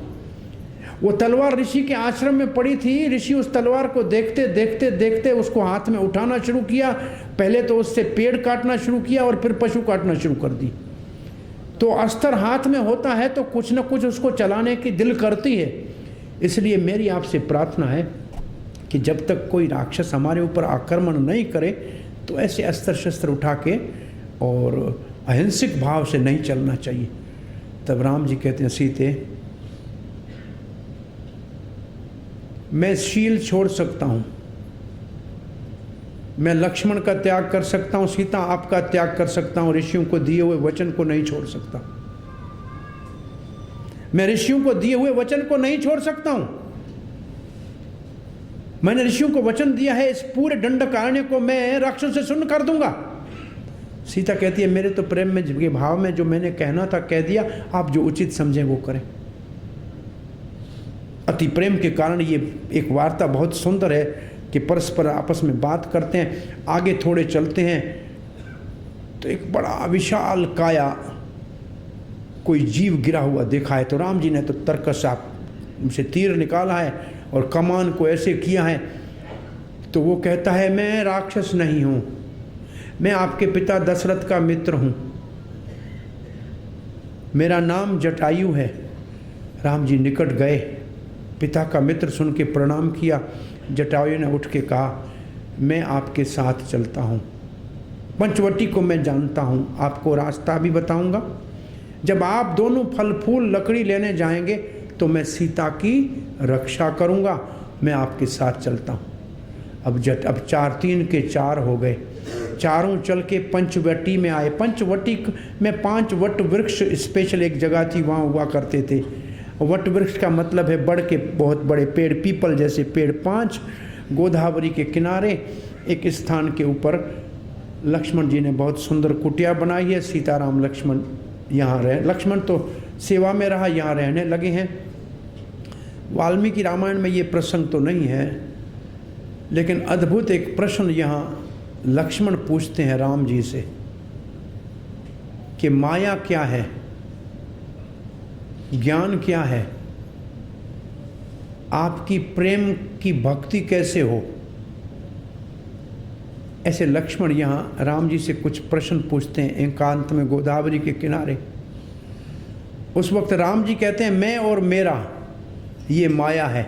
वो तलवार ऋषि के आश्रम में पड़ी थी। ऋषि उस तलवार को देखते देखते देखते उसको हाथ में उठाना शुरू किया। पहले तो उससे पेड़ काटना शुरू किया और फिर पशु काटना शुरू कर दी। तो अस्त्र हाथ में होता है तो कुछ न कुछ उसको चलाने की दिल करती है। इसलिए मेरी आपसे प्रार्थना है कि जब तक कोई राक्षस हमारे ऊपर आक्रमण नहीं करे तो ऐसे अस्त्र शस्त्र उठा के और अहिंसक भाव से नहीं चलना चाहिए। तब राम जी कहते हैं, सीते, मैं शील छोड़ सकता हूँ, मैं लक्ष्मण का त्याग कर सकता हूँ, सीता आपका त्याग कर सकता हूँ, ऋषियों को दिए हुए वचन को नहीं छोड़ सकता। मैं ऋषियों को दिए हुए वचन को नहीं छोड़ सकता हूँ। मैंने ऋषियों को वचन दिया है, इस पूरे दंडकारण्य को मैं राक्षस से शून्य कर दूंगा। सीता कहती है, मेरे तो प्रेम में के भाव में जो मैंने कहना था कह दिया, आप जो उचित समझें वो करें। अति प्रेम के कारण ये एक वार्ता बहुत सुंदर है कि परस्पर आपस में बात करते हैं। आगे थोड़े चलते हैं तो एक बड़ा विशाल काया कोई जीव गिरा हुआ देखा है। तो राम जी ने तो तरकस से तीर निकाला है और कमान को ऐसे किया है। तो वो कहता है, मैं राक्षस नहीं हूँ, मैं आपके पिता दशरथ का मित्र हूँ, मेरा नाम जटायु है। राम जी निकट गए, पिता का मित्र सुन के प्रणाम किया। जटायु ने उठ के कहा, मैं आपके साथ चलता हूँ, पंचवटी को मैं जानता हूँ, आपको रास्ता भी बताऊँगा। जब आप दोनों फल फूल लकड़ी लेने जाएंगे तो मैं सीता की रक्षा करूँगा, मैं आपके साथ चलता हूँ। अब 4 के 4 हो गए। चारों चल के पंचवटी में आए। पंचवटी में 5 वट वृक्ष स्पेशल एक जगह थी, वहाँ हुआ करते थे। वट वृक्ष का मतलब है बड़ के बहुत बड़े पेड़, पीपल जैसे पेड़ 5 गोदावरी के किनारे एक स्थान के ऊपर लक्ष्मण जी ने बहुत सुंदर कुटिया बनाई है। सीताराम लक्ष्मण यहाँ रहे। लक्ष्मण तो सेवा में रहा, यहाँ रहने लगे हैं। वाल्मीकि रामायण में ये प्रसंग तो नहीं है, लेकिन अद्भुत एक प्रश्न यहाँ लक्ष्मण पूछते हैं राम जी से कि माया क्या है, ज्ञान क्या है, आपकी प्रेम की भक्ति कैसे हो। ऐसे लक्ष्मण यहाँ राम जी से कुछ प्रश्न पूछते हैं एकांत में गोदावरी के किनारे। उस वक्त राम जी कहते हैं, मैं और मेरा ये माया है,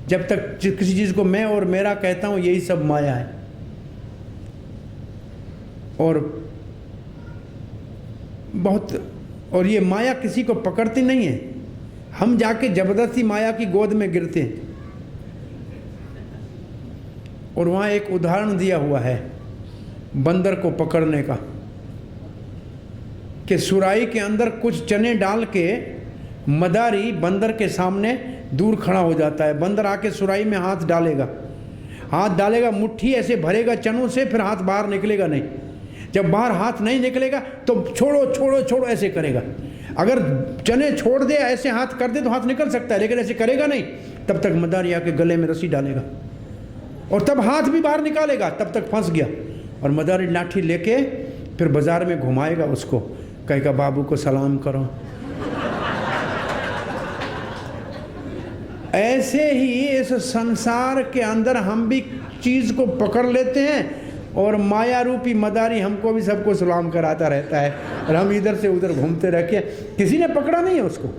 जब तक किसी चीज़ को मैं और मेरा कहता हूँ, यही सब माया है। और ये माया किसी को पकड़ती नहीं है, हम जाके जबरदस्ती माया की गोद में गिरते हैं। और वहाँ एक उदाहरण दिया हुआ है बंदर को पकड़ने का, कि सुराही के अंदर कुछ चने डाल के मदारी बंदर के सामने दूर खड़ा हो जाता है। बंदर आके सुराही में हाथ डालेगा, मुट्ठी ऐसे भरेगा चनों से, फिर हाथ बाहर निकलेगा नहीं। जब बाहर हाथ नहीं निकलेगा तो छोड़ो छोड़ो छोड़ो ऐसे करेगा। अगर चने छोड़ दे, ऐसे हाथ कर दे तो हाथ निकल सकता है, लेकिन ऐसे करेगा नहीं। तब तक मदारी आके गले में रस्सी डालेगा और तब हाथ भी बाहर निकालेगा, तब तक फंस गया। और मदारी लाठी लेके फिर बाजार में घुमाएगा उसको, कहेगा बाबू को सलाम करो। ऐसे ही इस संसार के अंदर हम भी चीज को पकड़ लेते हैं और माया रूपी मदारी हमको भी सबको सलाम कराता रहता है और हम इधर से उधर घूमते रह के, किसी ने पकड़ा नहीं है उसको।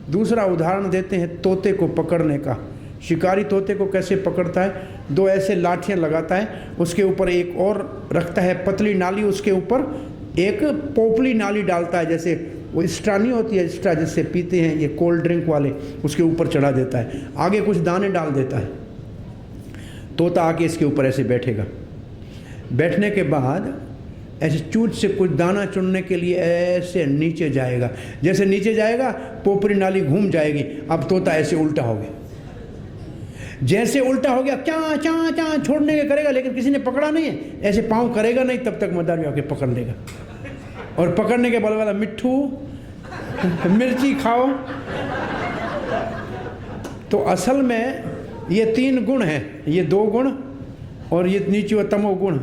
दूसरा उदाहरण देते हैं तोते को पकड़ने का। शिकारी तोते को कैसे पकड़ता है? दो ऐसे लाठियां लगाता है, उसके ऊपर एक और रखता है पतली नाली, उसके ऊपर एक पोपली नाली डालता है, जैसे वो स्ट्रा नहीं होती है, स्ट्रा जिससे पीते हैं ये कोल्ड ड्रिंक वाले, उसके ऊपर चढ़ा देता है, आगे कुछ दाने डाल देता है। तोता आके इसके ऊपर ऐसे बैठेगा। बैठने के बाद ऐसे चूंच से कुछ दाना चुनने के लिए ऐसे नीचे जाएगा। जैसे नीचे जाएगा पोपरी नाली घूम जाएगी। अब तोता ऐसे उल्टा हो गया। जैसे उल्टा हो गया, क्या चा चा छोड़ने के करेगा, लेकिन किसी ने पकड़ा नहीं है। ऐसे पाँव करेगा नहीं, तब तक मदारी आके पकड़ लेगा। और पकड़ने के बाद वाला मिट्ठू मिर्ची खाओ। तो असल में ये 3 गुण हैं, ये 2 गुण और ये नीचे व तमो गुण।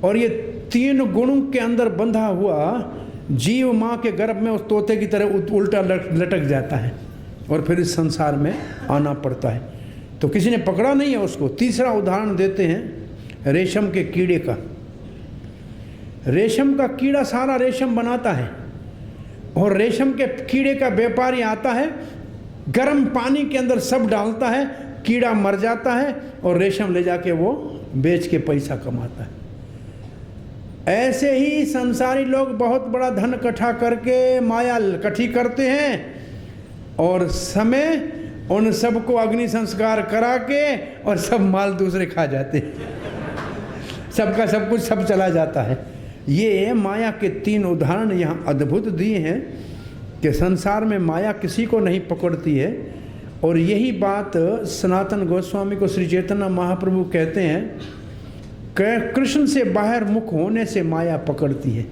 और ये 3 गुणों के अंदर बंधा हुआ जीव माँ के गर्भ में उस तोते की तरह उल्टा लटक जाता है और फिर इस संसार में आना पड़ता है। तो किसी ने पकड़ा नहीं है उसको। तीसरा उदाहरण देते हैं रेशम के कीड़े का। रेशम का कीड़ा सारा रेशम बनाता है और रेशम के कीड़े का व्यापारी आता है, गर्म पानी के अंदर सब डालता है, कीड़ा मर जाता है और रेशम ले जाके वो बेच के पैसा कमाता है। ऐसे ही संसारी लोग बहुत बड़ा धन इकट्ठा करके माया इकट्ठी करते हैं और समय उन सबको अग्नि संस्कार करा के और सब माल दूसरे खा जाते हैं। सबका सब कुछ सब चला जाता है। ये माया के 3 उदाहरण यहाँ अद्भुत दिए हैं कि संसार में माया किसी को नहीं पकड़ती है। और यही बात सनातन गोस्वामी को श्री चैतन्य महाप्रभु कहते हैं कि कृष्ण से बाहर मुख होने से माया पकड़ती है।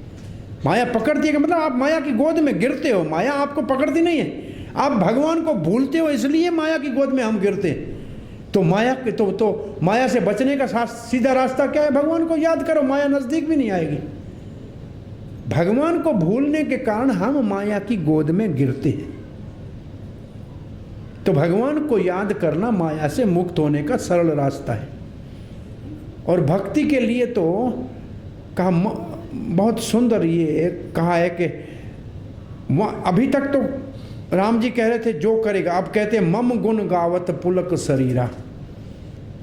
माया पकड़ती है कि मतलब आप माया की गोद में गिरते हो, माया आपको पकड़ती नहीं है। आप भगवान को भूलते हो, इसलिए माया की गोद में हम गिरते हैं। तो माया के तो माया से बचने का सीधा रास्ता क्या है? भगवान को याद करो, माया नजदीक भी नहीं आएगी। भगवान को भूलने के कारण हम माया की गोद में गिरते हैं। तो भगवान को याद करना माया से मुक्त होने का सरल रास्ता है। और भक्ति के लिए तो कहा बहुत सुंदर ये कहा है कि अभी तक तो राम जी कह रहे थे जो करेगा, अब कहते हैं मम गुण गावत पुलक शरीरा।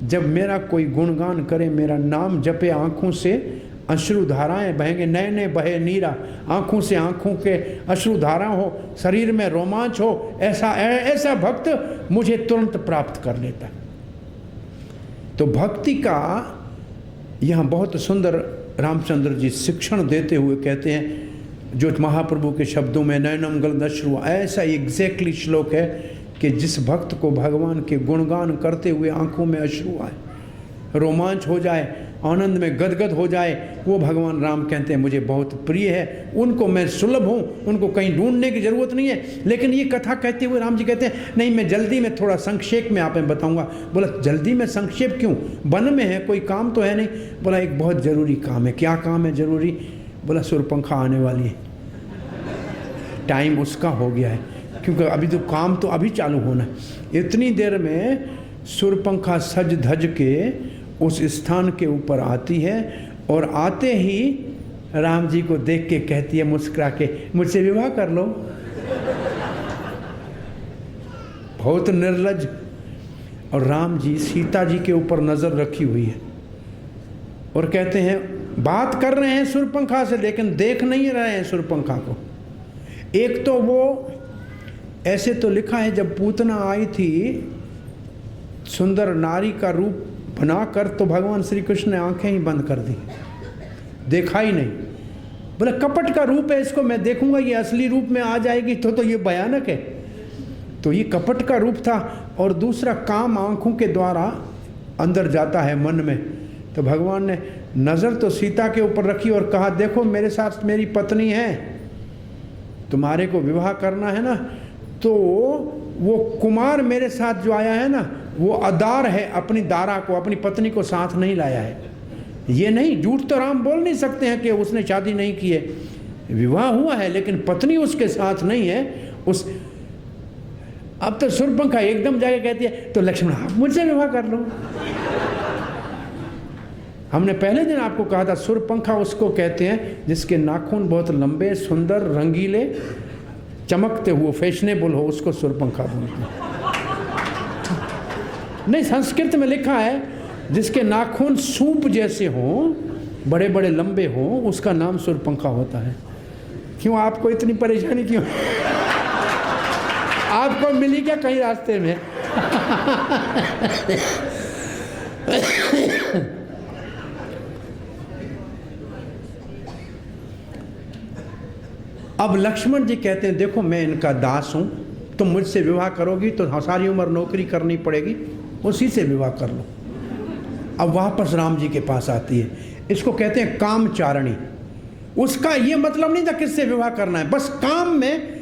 जब मेरा कोई गुणगान करे, मेरा नाम जपे, आंखों से अश्रु धाराएं बहेंगे, नए नए बहे नीरा, आंखों से आंखों के अश्रु धारा हो, शरीर में रोमांच हो, ऐसा भक्त मुझे तुरंत प्राप्त कर लेता। तो भक्ति का यहाँ बहुत सुंदर रामचंद्र जी शिक्षण देते हुए कहते हैं, जो महाप्रभु के शब्दों में नयनम गलदश्रु, ऐसा एग्जैक्टली श्लोक है कि जिस भक्त को भगवान के गुणगान करते हुए आंखों में अश्रु आए, रोमांच हो जाए, आनंद में गदगद हो जाए, वो भगवान राम कहते हैं मुझे बहुत प्रिय है, उनको मैं सुलभ हूँ, उनको कहीं ढूंढने की जरूरत नहीं है। लेकिन ये कथा कहते हुए राम जी कहते हैं नहीं, मैं जल्दी में थोड़ा संक्षेप में आप बताऊंगा। बोला जल्दी में संक्षेप क्यों? वन में है, कोई काम तो है नहीं। बोला एक बहुत जरूरी काम है। क्या काम है जरूरी? बोला सुरपंखा आने वाली है, टाइम उसका हो गया है, क्योंकि अभी तो काम तो अभी चालू होना है। इतनी देर में सुरपंखा सज धज के उस स्थान के ऊपर आती है और आते ही राम जी को देख के कहती है मुस्कुरा के, मुझसे विवाह कर लो। बहुत निर्लज और राम जी सीता जी के ऊपर नज़र रखी हुई है और कहते हैं, बात कर रहे हैं शूर्पणखा से लेकिन देख नहीं रहे हैं शूर्पणखा को। एक तो वो ऐसे तो लिखा है, जब पूतना आई थी सुंदर नारी का रूप बनाकर तो भगवान श्री कृष्ण ने आंखें ही बंद कर दी, देखा ही नहीं। बोले कपट का रूप है, इसको मैं देखूंगा, ये असली रूप में आ जाएगी तो ये भयानक है। तो ये कपट का रूप था। और दूसरा, काम आंखों के द्वारा अंदर जाता है मन में। तो भगवान ने नज़र तो सीता के ऊपर रखी और कहा, देखो मेरे साथ मेरी पत्नी है, तुम्हारे को विवाह करना है ना, तो वो कुमार मेरे साथ जो आया है ना, वो अदार है, अपनी दारा को, अपनी पत्नी को साथ नहीं लाया है। ये नहीं, झूठ तो राम बोल नहीं सकते हैं कि उसने शादी नहीं की है, विवाह हुआ है लेकिन पत्नी उसके साथ नहीं है। उस अब तो शूर्पणखा एकदम जाके कहती है, तो लक्ष्मण आप मुझसे विवाह कर लो। हमने पहले दिन आपको कहा था, शूर्पणखा उसको कहते हैं जिसके नाखून बहुत लंबे, सुंदर, रंगीले, चमकते हुए, फैशनेबल हो, उसको शूर्पणखा बोलते हैं। नहीं, संस्कृत में लिखा है जिसके नाखून सूप जैसे हों, बड़े बड़े लंबे हों, उसका नाम शूर्पणखा होता है। क्यों आपको इतनी परेशानी क्यों? आपको मिली क्या कहीं रास्ते में? अब लक्ष्मण जी कहते हैं, देखो मैं इनका दास हूं, तुम मुझसे विवाह करोगी तो सारी उम्र नौकरी करनी पड़ेगी, उसी से विवाह कर लो। अब वापस राम जी के पास आती है, इसको कहते हैं कामचारणी। उसका ये मतलब नहीं था किससे विवाह करना है, बस काम में,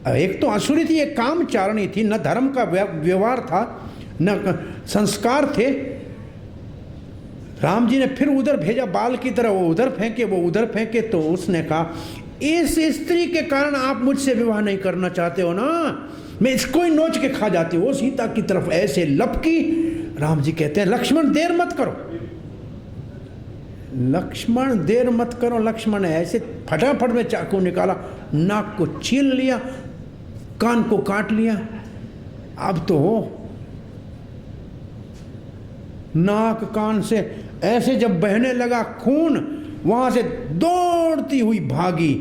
एक तो असुरी थी, एक कामचारणी थी, न धर्म का व्यवहार था न संस्कार थे। राम जी ने फिर उधर भेजा, बाल की तरह, वो उधर फेंके, वो उधर फेंके। तो उसने कहा, इस स्त्री के कारण आप मुझसे विवाह नहीं करना चाहते हो ना, मैं इसको ही नोच के खा जाती हूँ। वो सीता की तरफ ऐसे लपकी। राम जी कहते हैं, लक्ष्मण देर मत करो, लक्ष्मण देर मत करो। लक्ष्मण ने ऐसे फटाफट में चाकू निकाला, नाक को छील लिया, कान को काट लिया। अब तो नाक कान से ऐसे जब बहने लगा खून, वहां से दौड़ती हुई भागी,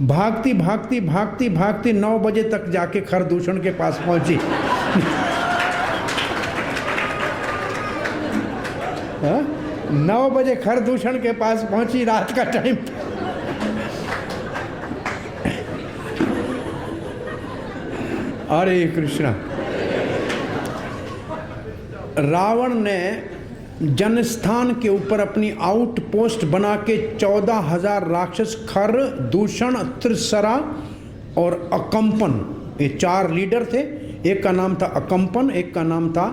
भागती भागती भागती भागती 9 बजे तक जाके खरदूषण के पास पहुंची। 9 बजे खरदूषण के पास पहुंची, रात का टाइम। हरे कृष्णा। रावण ने जनस्थान के ऊपर अपनी आउटपोस्ट बना के 14,000 राक्षस, खर, दूषण, त्रिसरा और अकंपन, ये 4 लीडर थे। एक का नाम था अकंपन, एक का नाम था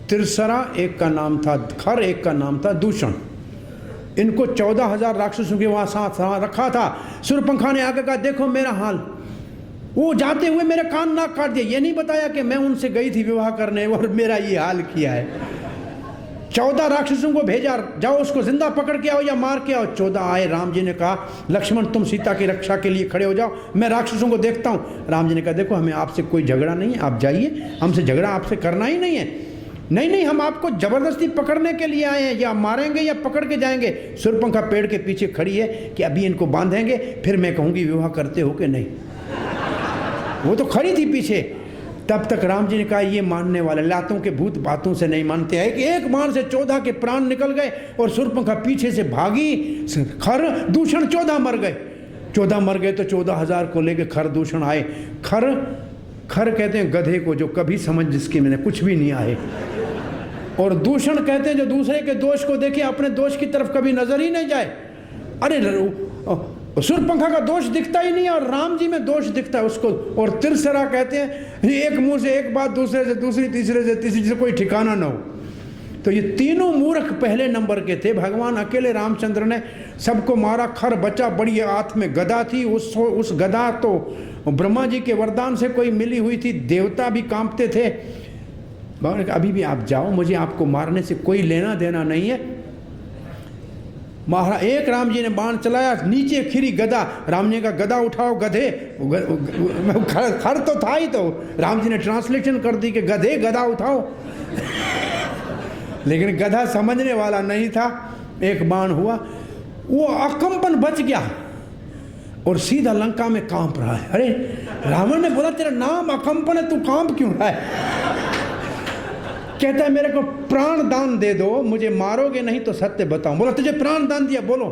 त्रिसरा, एक का नाम था खर, एक का नाम था दूषण। इनको 14,000 राक्षसों के वहां साथ रखा था। शूर्पणखा ने आगे कहा, देखो मेरा हाल, वो जाते हुए मेरे कान नाक काट दिए। ये नहीं बताया कि मैं उनसे गई थी विवाह करने और मेरा ये हाल किया है। 14 राक्षसों को भेजा, जाओ उसको जिंदा पकड़ के आओ या मार के आओ। 14 आए। राम जी ने कहा, लक्ष्मण तुम सीता की रक्षा के लिए खड़े हो जाओ, मैं राक्षसों को देखता हूँ। राम जी ने कहा, देखो हमें आपसे कोई झगड़ा नहीं है, आप जाइए, हमसे झगड़ा आपसे करना ही नहीं है। नहीं नहीं, हम आपको जबरदस्ती पकड़ने के लिए आए हैं, या मारेंगे या पकड़ के जाएंगे। शूर्पणखा पेड़ के पीछे खड़ी है कि अभी इनको बांधेंगे, फिर मैं कहूँगी विवाह करते हो कि नहीं। वो तो खड़ी थी पीछे। तब तक राम जी ने कहा, ये मानने वाले लातों के भूत बातों से नहीं मानते हैं कि एक बाण से 14 के प्राण निकल गए और शूर्पणखा पीछे से भागी। खर दूषण 14 मर गए। 14 मर गए तो 14,000 को लेके खर दूषण आए। खर कहते हैं गधे को जो कभी समझ जिसकी मैंने कुछ भी नहीं आए, और दूषण कहते हैं जो दूसरे के दोष को देखे अपने दोष की तरफ कभी नजर ही नहीं जाए। अरे शूर्पणखा का दोष दिखता ही नहीं है और राम जी में दोष दिखता है उसको। और त्रिसरा कहते हैं एक मुंह से एक बात, दूसरे से दूसरी, तीसरे से तीसरी, से कोई ठिकाना ना हो। तो ये तीनों मूर्ख पहले नंबर के थे। भगवान अकेले रामचंद्र ने सबको मारा। खर बचा, बड़ी हाथ में गदा थी। उस गदा तो ब्रह्मा जी के वरदान से कोई मिली हुई थी, देवता भी कांपते थे। भगवान ने कहा, अभी भी आप जाओ, मुझे आपको मारने से कोई लेना देना नहीं है। महाराज एक राम जी ने बाण चलाया, नीचे खिरी गदा। राम जी का गदा उठाओ गधे, खर तो था ही, तो राम जी ने ट्रांसलेशन कर दी कि गधे गदा उठाओ। लेकिन गधा समझने वाला नहीं था। एक बाण हुआ, वो अकंपन बच गया और सीधा लंका में कांप रहा है। अरे रावण ने बोला तेरा नाम अकंपन है, तू कांप क्यों रहा है? कहता है मेरे को प्राण दान दे दो, मुझे मारोगे नहीं तो सत्य बताऊं। बोला तुझे प्राण दान दिया, बोलो।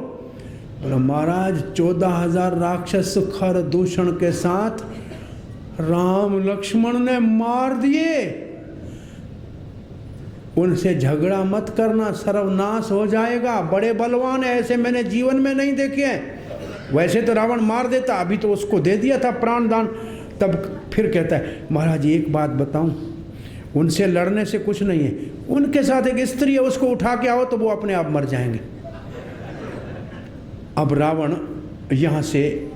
बोला महाराज 14,000 राक्षस खर दूषण के साथ राम लक्ष्मण ने मार दिए। उनसे झगड़ा मत करना, सर्वनाश हो जाएगा। बड़े बलवान है, ऐसे मैंने जीवन में नहीं देखे हैं। वैसे तो रावण मार देता, अभी तो उसको दे दिया था प्राण दान। तब फिर कहता है महाराज एक बात बताऊं, उनसे लड़ने से कुछ नहीं है, उनके साथ एक स्त्री है, उसको उठा के आओ तो वो अपने आप मर जाएंगे। अब रावण यहाँ से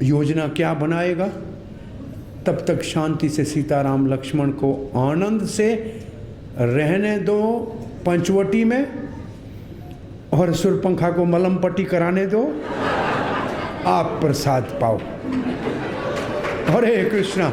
योजना क्या बनाएगा? तब तक शांति से सीताराम लक्ष्मण को आनंद से रहने दो पंचवटी में, और सुरपंखा को मलम पट्टी कराने दो, आप प्रसाद पाओ। हरे कृष्णा।